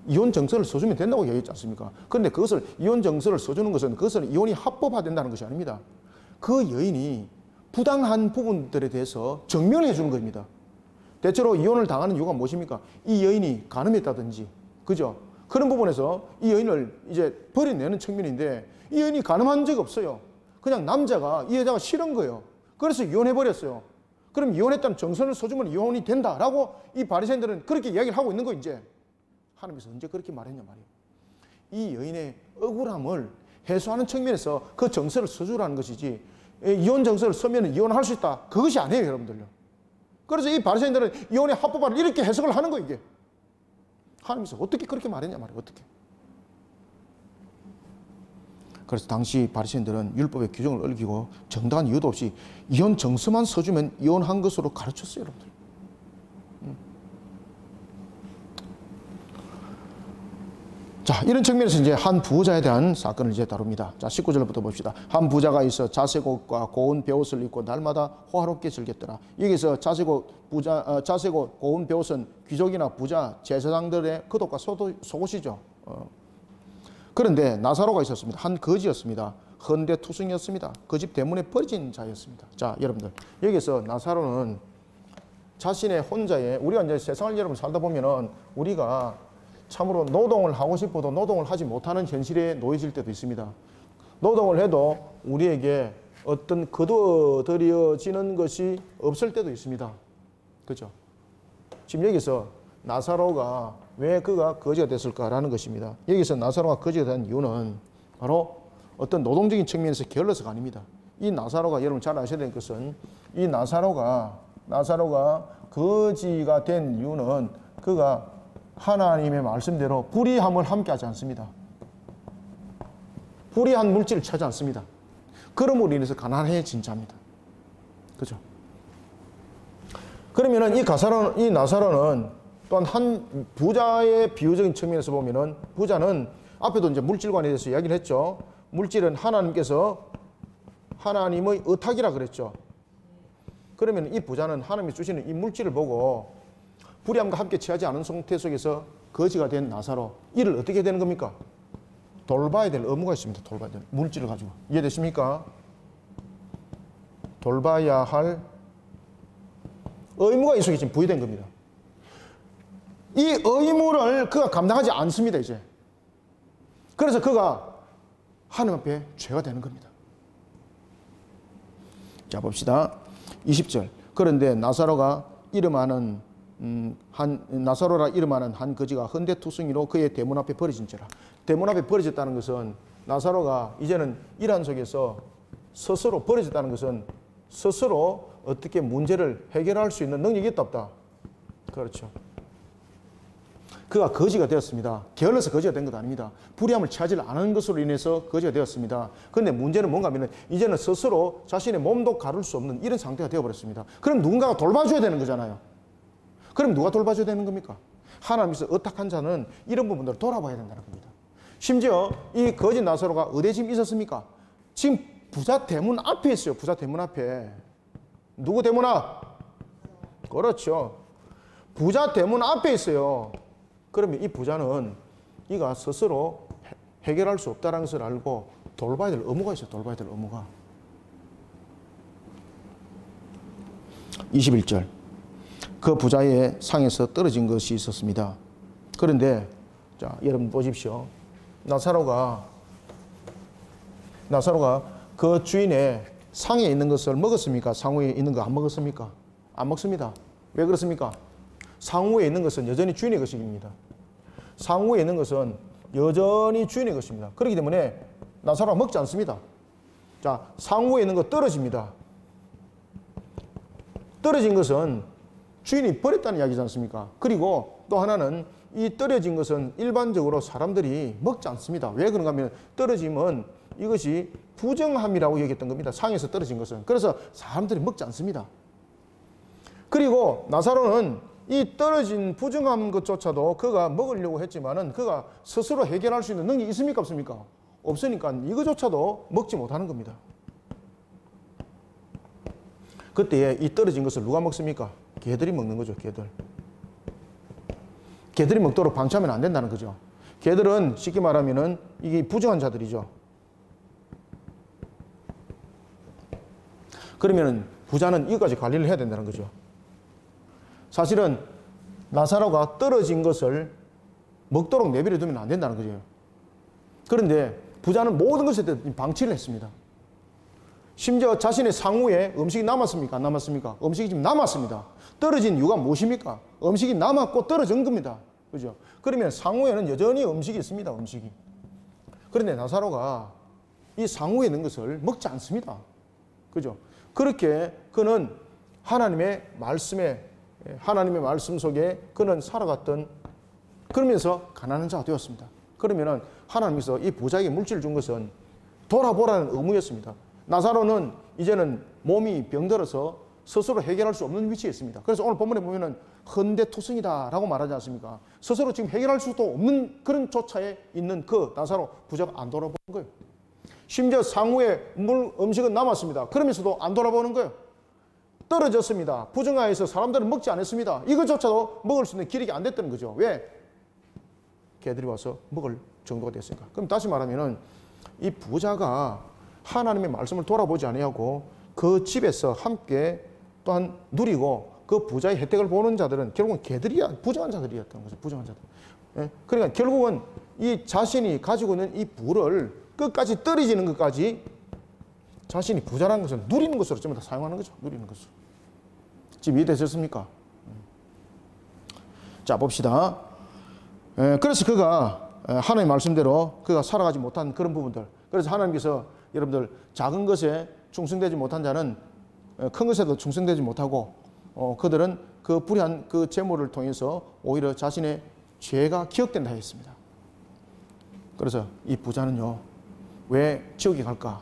이혼 정서를 써주면 된다고 얘기했지 않습니까? 그런데 그것을 이혼 정서를 써주는 것은 그것은 이혼이 합법화된다는 것이 아닙니다. 그 여인이 부당한 부분들에 대해서 증명해 주는 겁니다. 대체로 이혼을 당하는 이유가 무엇입니까? 이 여인이 간음했다든지, 그죠? 그런 부분에서 이 여인을 이제 버려내는 측면인데 이 여인이 간음한 적이 없어요. 그냥 남자가 이 여자가 싫은 거예요. 그래서 이혼해버렸어요. 그럼 이혼했다는 정서를 써주면 이혼이 된다라고 이 바리새인들은 그렇게 이야기를 하고 있는 거 이제. 하나님께서 언제 그렇게 말했냐 말이에요. 이 여인의 억울함을 해소하는 측면에서 그 정서를 써주라는 것이지 이혼 정서를 쓰면 이혼할 수 있다. 그것이 아니에요, 여러분들요. 그래서 이 바리새인들은 이혼의 합법화를 이렇게 해석을 하는 거예요, 이게. 하나님께서 어떻게 그렇게 말했냐 말이에요, 어떻게. 그래서 당시 바리새인들은 율법의 규정을 어기고 정당한 이유도 없이 이혼 정서만 써주면 이혼한 것으로 가르쳤어요, 여러분들. 자, 이런 측면에서 이제 한 부자에 대한 사건을 이제 다룹니다. 자, 19절부터 봅시다. 한 부자가 있어 자색옷과 고운 베옷을 입고 날마다 호화롭게 즐겼더라. 여기서 자색옷, 고운 베옷은 귀족이나 부자, 제사장들의 겉옷과 속옷이죠. 그런데 나사로가 있었습니다. 한 거지였습니다. 헌데투성이었습니다. 그 집 때문에 버려진 자였습니다. 자, 여러분들, 여기서 나사로는 자신의 혼자의, 우리가 이제 세상을 여러분 살다 보면은 우리가 참으로 노동을 하고 싶어도 노동을 하지 못하는 현실에 놓여질 때도 있습니다. 노동을 해도 우리에게 어떤 거두어들여지는 것이 없을 때도 있습니다. 그죠? 지금 여기서 나사로가 왜 그가 거지가 됐을까라는 것입니다. 여기서 나사로가 거지가 된 이유는 바로 어떤 노동적인 측면에서 게을러서가 아닙니다. 이 나사로가 여러분 잘 아셔야 될 것은 이 나사로가 거지가 된 이유는 그가 하나님의 말씀대로 불의함을 함께하지 않습니다. 불의한 물질을 찾지 않습니다. 그러므로 인해서 가난해진 자입니다. 그죠? 그러면은 이 나사로는 또한 한 부자의 비유적인 측면에서 보면은 부자는 앞에도 이제 물질관에 대해서 이야기를 했죠. 물질은 하나님께서 하나님의 의탁이라 그랬죠. 그러면 이 부자는 하나님이 주시는 이 물질을 보고 불의함과 함께 취하지 않은 상태 속에서 거지가 된 나사로, 이를 어떻게 되는 겁니까? 돌봐야 될 의무가 있습니다. 돌봐야 될 물질을 가지고. 이해되십니까? 돌봐야 할 의무가 이 속에 지금 부여된 겁니다. 이 의무를 그가 감당하지 않습니다, 이제. 그래서 그가 하나님 앞에 죄가 되는 겁니다. 자, 봅시다. 20절. 그런데 나사로라 이름하는 한 거지가 헌데투성이로 그의 대문 앞에 버려진지라. 대문 앞에 버려졌다는 것은 나사로가 이제는 이란 속에서 스스로 버려졌다는 것은 스스로 어떻게 문제를 해결할 수 있는 능력이 있다 없다. 그렇죠. 그가 거지가 되었습니다. 게을러서 거지가 된 것 아닙니다. 불의함을 취하지 않은 것으로 인해서 거지가 되었습니다. 그런데 문제는 뭔가 하면 이제는 스스로 자신의 몸도 가를 수 없는 이런 상태가 되어버렸습니다. 그럼 누군가가 돌봐줘야 되는 거잖아요. 그럼 누가 돌봐줘야 되는 겁니까? 하나님께서 의탁한 자는 이런 부분들을 돌아봐야 된다는 겁니다. 심지어 이 거짓 나사로가 어디에 지금 있었습니까? 지금 부자 대문 앞에 있어요. 부자 대문 앞에. 누구 대문 앞? 그렇죠. 부자 대문 앞에 있어요. 그러면 이 부자는 이가 스스로 해결할 수 없다는 것을 알고 돌봐야 될 의무가 있어요. 돌봐야 될 의무가. 21절. 그 부자의 상에서 떨어진 것이 있었습니다. 그런데 자, 여러분 보십시오. 나사로가 그 주인의 상에 있는 것을 먹었습니까? 상우에 있는 거 안 먹었습니까? 안 먹습니다. 왜 그렇습니까? 상우에 있는 것은 여전히 주인의 것입니다. 상우에 있는 것은 여전히 주인의 것입니다. 그렇기 때문에 나사로가 먹지 않습니다. 자, 상우에 있는 거 떨어집니다. 떨어진 것은 주인이 버렸다는 이야기지 않습니까? 그리고 또 하나는 이 떨어진 것은 일반적으로 사람들이 먹지 않습니다. 왜 그런가 하면 떨어짐은 이것이 부정함이라고 얘기했던 겁니다. 상에서 떨어진 것은. 그래서 사람들이 먹지 않습니다. 그리고 나사로는 이 떨어진 부정한 것조차도 그가 먹으려고 했지만은 그가 스스로 해결할 수 있는 능력이 있습니까? 없습니까? 없으니까 이거조차도 먹지 못하는 겁니다. 그때 이 떨어진 것을 누가 먹습니까? 개들이 먹는 거죠. 개들. 개들이 먹도록 방치하면 안 된다는 거죠. 개들은 쉽게 말하면은 이게 부정한 자들이죠. 그러면은 부자는 이것까지 관리를 해야 된다는 거죠. 사실은 나사로가 떨어진 것을 먹도록 내버려 두면 안 된다는 거죠. 그런데 부자는 모든 것에 대해 방치를 했습니다. 심지어 자신의 상우에 음식이 남았습니까? 안 남았습니까? 음식이 지금 남았습니다. 떨어진 이유가 무엇입니까? 음식이 남았고 떨어진 겁니다. 그죠? 그러면 상우에는 여전히 음식이 있습니다. 음식이. 그런데 나사로가 이 상우에 있는 것을 먹지 않습니다. 그죠? 그렇게 그는 하나님의 말씀 속에 그는 살아갔던, 그러면서 가난한 자가 되었습니다. 그러면은 하나님께서 이 부자에게 물질을 준 것은 돌아보라는 의무였습니다. 나사로는 이제는 몸이 병들어서 스스로 해결할 수 없는 위치에 있습니다. 그래서 오늘 본문에 보면은 헌대투성이다라고 말하지 않습니까? 스스로 지금 해결할 수도 없는 그런 조차에 있는 그 나사로 부자가 안 돌아보는 거예요. 심지어 상우에 음식은 남았습니다. 그러면서도 안 돌아보는 거예요. 떨어졌습니다. 부정하에서 사람들은 먹지 않았습니다. 이것조차도 먹을 수 있는 기력이 안 됐다는 거죠. 왜? 개들이 와서 먹을 정도가 됐으니까. 그럼 다시 말하면은 이 부자가 하나님의 말씀을 돌아보지 아니하고 그 집에서 함께 또한 누리고 그 부자의 혜택을 보는 자들은 결국은 개들이야, 부정한 자들이었던 거죠. 부정한 자들. 예? 그러니까 결국은 이 자신이 가지고 있는 이 부를 끝까지 떨어지는 것까지 자신이 부자라는 것을 누리는 것으로 전부 다 사용하는 거죠. 누리는 것으로. 지금 이해되셨습니까? 자, 봅시다. 그래서 그가 하나님의 말씀대로 그가 살아가지 못한 그런 부분들. 그래서 하나님께서 여러분들 작은 것에 충성되지 못한 자는 큰 것에도 충성되지 못하고 그들은 그 불의한 그 재물을 통해서 오히려 자신의 죄가 기억된다 했습니다. 그래서 이 부자는요, 왜 지옥에 갈까?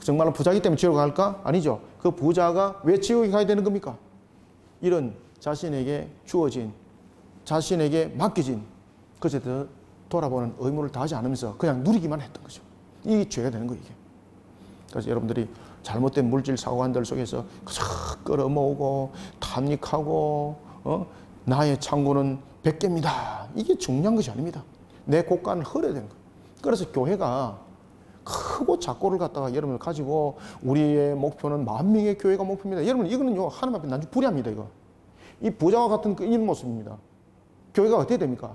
정말로 부자이기 때문에 지옥에 갈까? 아니죠. 그 부자가 왜 지옥에 가야 되는 겁니까? 이런 자신에게 주어진, 자신에게 맡겨진 것에 대해 돌아보는 의무를 다하지 않으면서 그냥 누리기만 했던 거죠. 이 죄가 되는 거예요, 이게. 그래서 여러분들이 잘못된 물질 사고관들 속에서 끌어모으고 탐닉하고 나의 창고는 100개입니다. 이게 중요한 것이 아닙니다. 내 곳간을 헐어야 되는 거예요. 그래서 교회가 크고 작고를 갖다가 여러분을 가지고 우리의 목표는 10,000명의 교회가 목표입니다. 여러분 이거는요 하나님 앞에 난주 불의합니다. 이거. 이 부자와 같은 이 모습입니다. 교회가 어떻게 됩니까?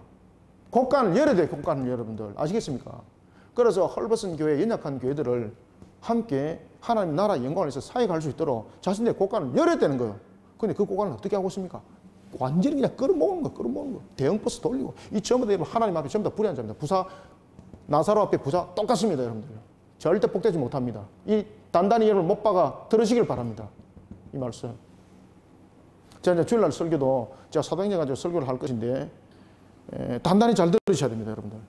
곳간을 열어야 돼요. 곳간을 여러분들 아시겠습니까? 그래서 헐벗은 교회, 연약한 교회들을 함께 하나님 나라 영광을 위해서 사역할 수 있도록 자신의 곳간을 열어야 되는 거예요. 근데 그 곳간을 어떻게 하고 있습니까? 완전히 그냥 끌어모으는 거예요. 끌어모으는 거예요. 대형 버스 돌리고. 이 전부 다 하나님 앞에 전부 다 불의한 자입니다. 나사로 앞에 부자 똑같습니다. 여러분들. 절대 복되지 못합니다. 이 단단히 여러분 못 박아 들으시길 바랍니다. 이 말씀. 제가 이제 주일날 설교도 제가 사도행전 가지고 설교를 할 것인데 단단히 잘 들으셔야 됩니다. 여러분들.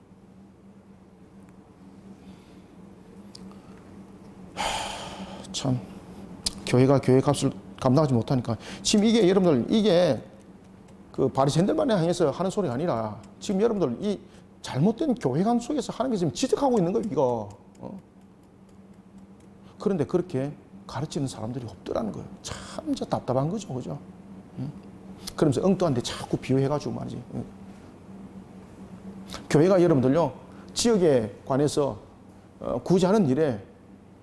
참 교회가 교회 값을 감당하지 못하니까 지금 이게 여러분들 이게 그 바리새인들만 향해서 하는 소리가 아니라 지금 여러분들 이 잘못된 교회관 속에서 하나님께서 지금 지적하고 있는 거예요, 이거. 그런데 그렇게 가르치는 사람들이 없더라는 거예요. 참 진짜 답답한 거죠, 그죠? 그러면서 엉뚱한데 자꾸 비유해가지고 말이지. 교회가 여러분들요, 지역에 관해서 굳이 하는 일에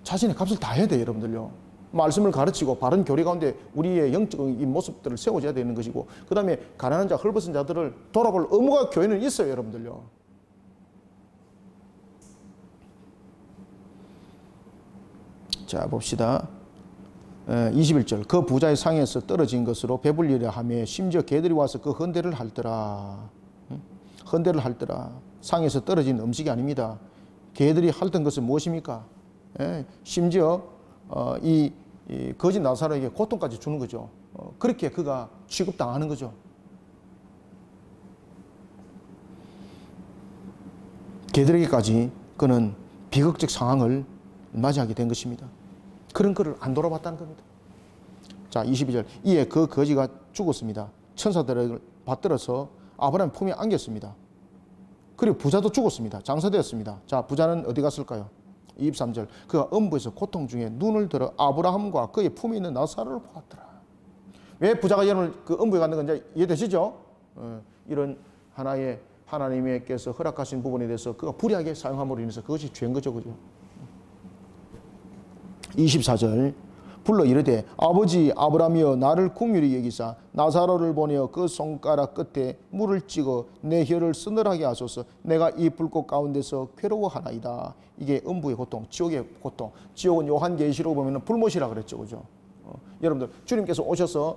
자신의 값을 다 해야 돼요, 여러분들요. 말씀을 가르치고 바른 교리 가운데 우리의 영적인 모습들을 세워줘야 되는 것이고, 그 다음에 가난한 자, 헐벗은 자들을 돌아볼 의무가 교회는 있어요, 여러분들요. 자, 봅시다. 21절. 그 부자의 상에서 떨어진 것으로 배불리려 하며 심지어 개들이 와서 그 헌대를 할더라. 헌대를 할더라. 상에서 떨어진 음식이 아닙니다. 개들이 핥던 것은 무엇입니까? 심지어 이 거짓 나사로에게 고통까지 주는 거죠. 그렇게 그가 취급당하는 거죠. 개들에게까지 그는 비극적 상황을 맞이하게 된 것입니다. 그런 그를 안 돌아봤다는 겁니다. 자, 22절. 이에 그 거지가 죽었습니다. 천사들을 받들어서 아브라함 품에 안겼습니다. 그리고 부자도 죽었습니다. 장사되었습니다. 자, 부자는 어디 갔을까요? 23절. 그가 음부에서 고통 중에 눈을 들어 아브라함과 그의 품에 있는 나사로를 보았더라. 왜 부자가 여러분 그 음부에 갔는 건지 이해되시죠? 이런 하나의 하나님께서 허락하신 부분에 대해서 그가 불의하게 사용함으로 인해서 그것이 죄인 거죠, 그죠? 24절. 불러 이르되 아버지 아브라함이여 나를 긍휼히 여기사 나사로를 보내어 그 손가락 끝에 물을 찍어 내 혀를 서늘하게 하소서. 내가 이 불꽃 가운데서 괴로워하나이다. 이게 음부의 고통, 지옥의 고통. 지옥은 요한계시록 보면 불못이라 그랬죠, 그죠? 여러분들 주님께서 오셔서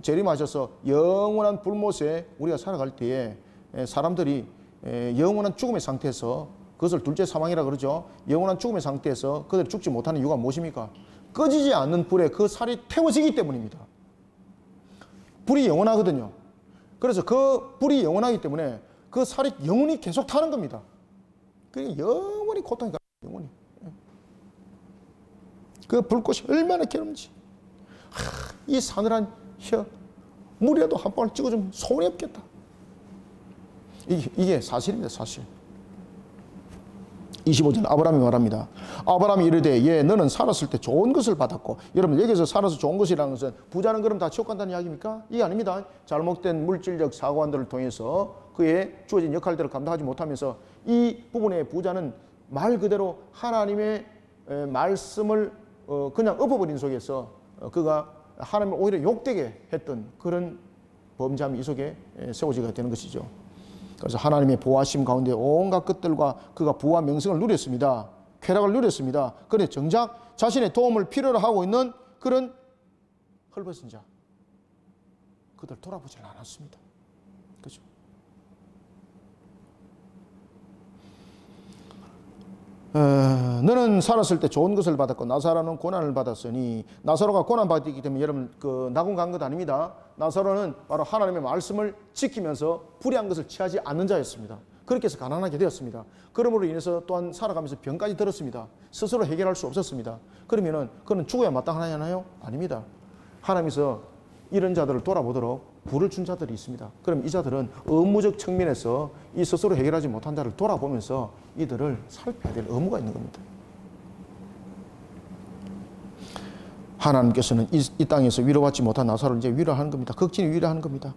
재림하셔서 영원한 불못에 우리가 살아갈 때에 사람들이 영원한 죽음의 상태에서, 그것을 둘째 사망이라 그러죠. 영원한 죽음의 상태에서 그들이 죽지 못하는 이유가 무엇입니까? 꺼지지 않는 불에 그 살이 태워지기 때문입니다. 불이 영원하거든요. 그래서 그 불이 영원하기 때문에 그 살이 영원히 계속 타는 겁니다. 그게 영원히 고통이 가, 영원히. 그 불꽃이 얼마나 괴롭지. 이 사늘한 혀, 물이라도 한 방울 찍어주면 소원이 없겠다. 이게 사실입니다, 사실. 25절 아브라함이 말합니다. 아브라함이 이르되 예 너는 살았을 때 좋은 것을 받았고. 여러분 여기서 살아서 좋은 것이라는 것은 부자는 그럼 다 지옥 간다는 이야기입니까? 이게 아닙니다. 잘못된 물질적 사고관들을 통해서 그의 주어진 역할들을 감당하지 못하면서 이 부분의 부자는 말 그대로 하나님의 말씀을 그냥 엎어버린 속에서 그가 하나님을 오히려 욕되게 했던 그런 범죄함이 이 속에 세워지게 되는 것이죠. 그래서 하나님의 보호하심 가운데 온갖 것들과 그가 부와 명성을 누렸습니다. 쾌락을 누렸습니다. 그런데 정작 자신의 도움을 필요로 하고 있는 그런 헐벗은 자, 그들 돌아보지 않았습니다. 그죠? 너는 살았을 때 좋은 것을 받았고 나사로는 고난을 받았으니. 나사로가 고난받았기 때문에 여러분 그 낙원 간 것 아닙니다. 나사로는 바로 하나님의 말씀을 지키면서 불의한 것을 취하지 않는 자였습니다. 그렇게 해서 가난하게 되었습니다. 그러므로 인해서 또한 살아가면서 병까지 들었습니다. 스스로 해결할 수 없었습니다. 그러면은 그는 죽어야 마땅하냐나요? 아닙니다. 하나님께서 이런 자들을 돌아보도록 불을 준 자들이 있습니다. 그럼 이 자들은 의무적 측면에서 이 스스로 해결하지 못한 자를 돌아보면서 이들을 살펴야 될 의무가 있는 겁니다. 하나님께서는 이 땅에서 위로받지 못한 나사로를 이제 위로하는 겁니다. 극진히 위로하는 겁니다.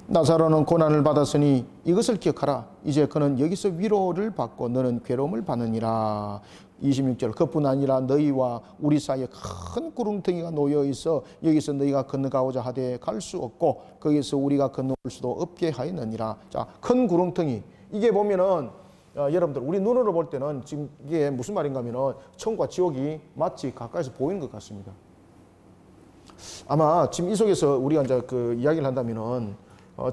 나사로는 고난을 받았으니 이것을 기억하라. 이제 그는 여기서 위로를 받고 너는 괴로움을 받느니라. 26절. 그뿐 아니라 너희와 우리 사이에 큰 구렁텅이가 놓여 있어 여기서 너희가 건너가고자 하되 갈 수 없고 거기서 우리가 건너올 수도 없게 하였느니라. 자, 큰 구렁텅이. 이게 보면은 여러분들 우리 눈으로 볼 때는 지금 이게 무슨 말인가 하면은 천국과 지옥이 마치 가까이서 보이는 것 같습니다. 아마 지금 이 속에서 우리가 이제 그 이야기를 한다면은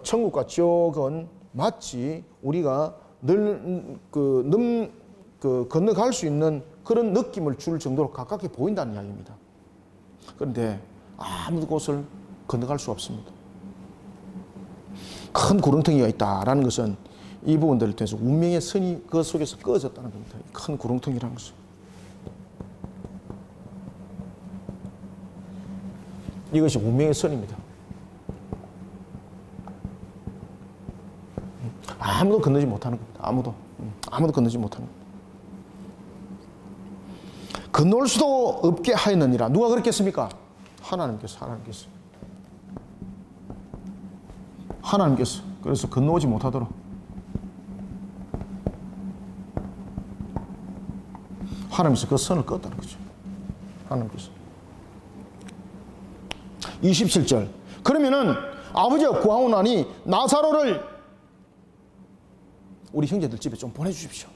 천국과 지옥은 마치 우리가 건너갈 수 있는 그런 느낌을 줄 정도로 가깝게 보인다는 이야기입니다. 그런데 아무도 그것을 건너갈 수 없습니다. 큰 구렁텅이가 있다라는 것은 이 부분들을 통해서 운명의 선이 그 속에서 꺼졌다는 겁니다. 큰 구렁텅이라는 것은. 이것이 운명의 선입니다. 아무도 건너지 못하는 겁니다. 아무도 건너지 못하는 겁니다. 건널 수도 없게 하였느니라. 누가 그랬겠습니까? 하나님께서. 그래서 건너오지 못하도록. 하나님께서 그 선을 껐다는 거죠. 하나님께서. 27절. 그러면은 아버지가 구하오나니 나사로를 우리 형제들 집에 좀 보내주십시오.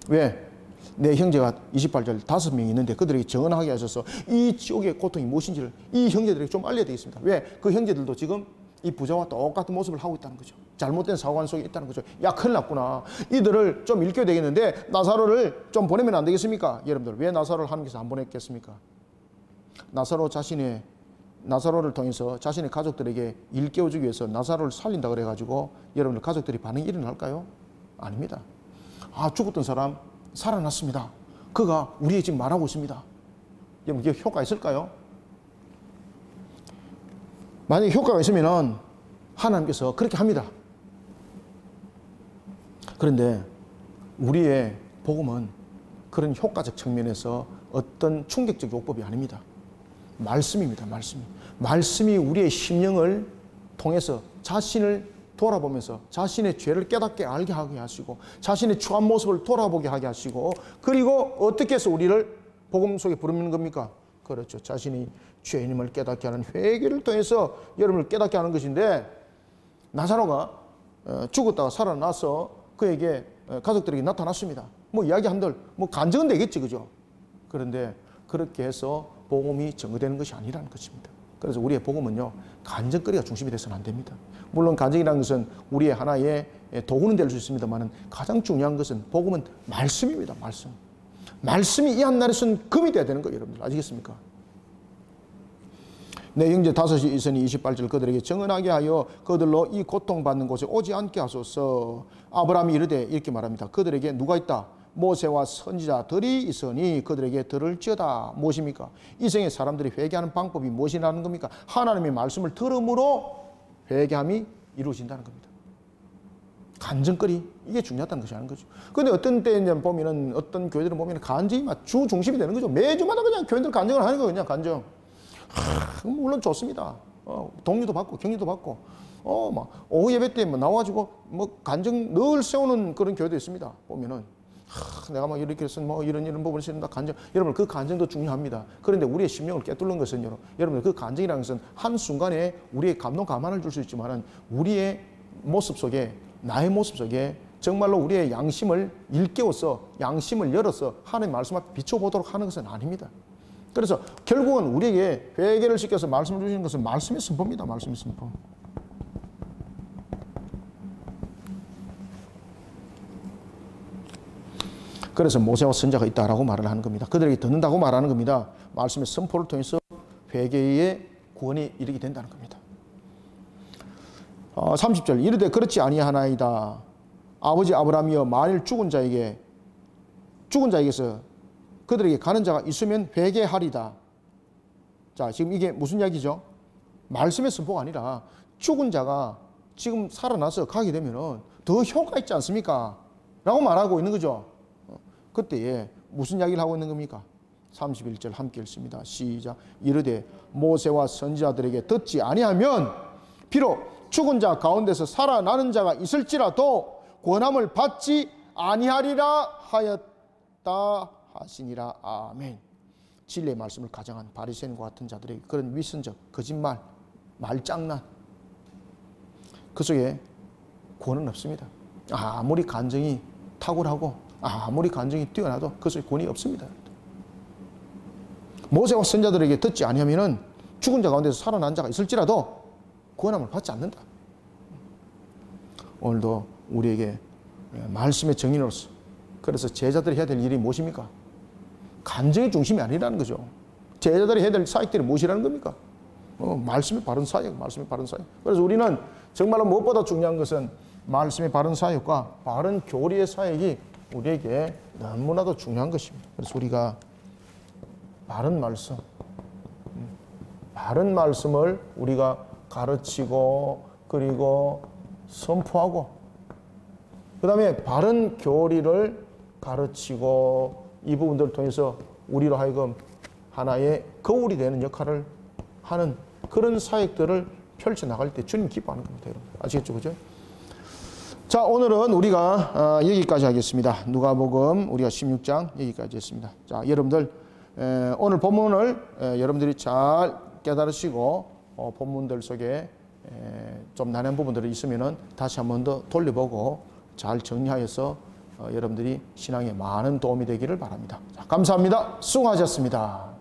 왜? 내 형제가 28절 5명이 있는데 그들에게 정언하게 하셔서 이 지옥의 고통이 무엇인지를 이 형제들에게 좀 알려야 되겠습니다. 왜? 그 형제들도 지금 이 부자와 똑같은 모습을 하고 있다는 거죠. 잘못된 사고관 속에 있다는 거죠. 야, 큰일 났구나. 이들을 좀 일깨워야 되겠는데 나사로를 좀 보내면 안 되겠습니까? 여러분들, 왜 나사로를 하나님께서 안 보냈겠습니까? 나사로를 통해서 자신의 가족들에게 일깨워주기 위해서 나사로를 살린다 그래가지고 여러분들 가족들이 반응이 일어날까요? 아닙니다. 아, 죽었던 사람 살아났습니다. 그가 우리에게 지금 말하고 있습니다. 여러분, 이게 효과가 있을까요? 만약에 효과가 있으면 하나님께서 그렇게 합니다. 그런데 우리의 복음은 그런 효과적 측면에서 어떤 충격적 요법이 아닙니다. 말씀입니다. 말씀이 우리의 심령을 통해서 자신을 돌아보면서 자신의 죄를 깨닫게 알게 하게 하시고 자신의 추한 모습을 돌아보게 하게 하시고 그리고 어떻게 해서 우리를 복음 속에 부르는 겁니까? 그렇죠. 자신이 죄인임을 깨닫게 하는 회개를 통해서 여러분을 깨닫게 하는 것인데 나사로가 죽었다가 살아나서 그에게 가족들에게 나타났습니다. 뭐 이야기 한들 뭐 간증은 되겠지, 그죠? 그런데 그렇게 해서 복음이 증거되는 것이 아니라는 것입니다. 그래서 우리의 복음은요, 간증거리가 중심이 돼서는 안 됩니다. 물론 간증이라는 것은 우리의 하나의 도구는 될 수 있습니다만 가장 중요한 것은 복음은 말씀입니다. 말씀이 이 한날에서는 금이 돼야 되는 거예요. 여러분들 아시겠습니까? 내 형제 다섯이 있으니 28절 그들에게 정언하게 하여 그들로 이 고통받는 곳에 오지 않게 하소서. 아브라함이 이르되 이렇게 말합니다. 그들에게 누가 있다? 모세와 선지자들이 있으니 그들에게 들을지어다. 무엇입니까? 이 생에 사람들이 회개하는 방법이 무엇이라는 겁니까? 하나님의 말씀을 들음으로 회개함이 이루어진다는 겁니다. 간증거리, 이게 중요하다는 것이 아닌 거죠. 근데 어떤 때 보면은 어떤 교회들은 보면 간증이 주 중심이 되는 거죠. 매주마다 그냥 교회들 간증을 하는 거예요. 그냥 간증. 물론 좋습니다. 동료도 받고 격려도 받고 막 오후 예배 때 뭐 나와가지고 뭐 간증 늘 세우는 그런 교회도 있습니다. 보면은 내가 막 이렇게 해서 뭐 이런 부분을 쓰는다 간증. 여러분 그 간증도 중요합니다. 그런데 우리의 심령을 꿰뚫는 것은요, 여러분 그 간증이라는 것은 한 순간에 우리의 감동 감안을 줄 수 있지만은 우리의 모습 속에 나의 모습 속에 정말로 우리의 양심을 일깨워서 양심을 열어서 하나님의 말씀 앞에 비춰보도록 하는 것은 아닙니다. 그래서 결국은 우리에게 회개를 시켜서 말씀을 주시는 것은 말씀의 선포입니다. 말씀의 선포. 그래서 모세와 선자가 있다라고 말을 하는 겁니다. 그들에게 듣는다고 말하는 겁니다. 말씀의 선포를 통해서 회개의 구원이 이르게 된다는 겁니다. 30절 이르되 그렇지 아니하나이다. 아버지 아브라함이여 만일 죽은 자에게서 그들에게 가는 자가 있으면 회개하리다. 자, 지금 이게 무슨 이야기죠? 말씀의 선포가 아니라 죽은 자가 지금 살아나서 가게 되면 더 효과 있지 않습니까? 라고 말하고 있는 거죠. 그때에 무슨 이야기를 하고 있는 겁니까? 31절 함께 읽습니다. 시작. 이르되 모세와 선지자들에게 듣지 아니하면 비록 죽은 자 가운데서 살아나는 자가 있을지라도 권함을 받지 아니하리라 하였다 하시니라. 아멘. 진리의 말씀을 가장한 바리새인과 같은 자들에게 그런 위선적 거짓말, 말장난 그 속에 구원은 없습니다. 아무리 간증이 탁월하고 아무리 간증이 뛰어나도 그 속에 구원이 없습니다. 모세와 선자들에게 듣지 아니하면은 죽은 자 가운데서 살아난 자가 있을지라도 구원함을 받지 않는다. 오늘도 우리에게 말씀의 증인으로서 그래서 제자들이 해야 될 일이 무엇입니까? 간증의 중심이 아니라는 거죠. 제자들이 해야 될 사역들이 무엇이라는 겁니까? 말씀의 바른 사역, 말씀의 바른 사역. 그래서 우리는 정말로 무엇보다 중요한 것은 말씀의 바른 사역과 바른 교리의 사역이 우리에게 너무나도 중요한 것입니다. 그래서 우리가 바른 말씀을 우리가 가르치고 그리고 선포하고 그 다음에 바른 교리를 가르치고 이 부분들을 통해서 우리로 하여금 하나의 거울이 되는 역할을 하는 그런 사역들을 펼쳐나갈 때 주님 기뻐하는 겁니다. 여러분. 아시겠죠? 그죠? 자, 오늘은 우리가 여기까지 하겠습니다. 누가복음 우리가 16장 여기까지 했습니다. 자, 여러분들 오늘 본문을 여러분들이 잘 깨달으시고 본문들 속에 좀 난해한 부분들이 있으면은 다시 한 번 더 돌려보고 잘 정리하여서 여러분들이 신앙에 많은 도움이 되기를 바랍니다. 자, 감사합니다. 수고하셨습니다.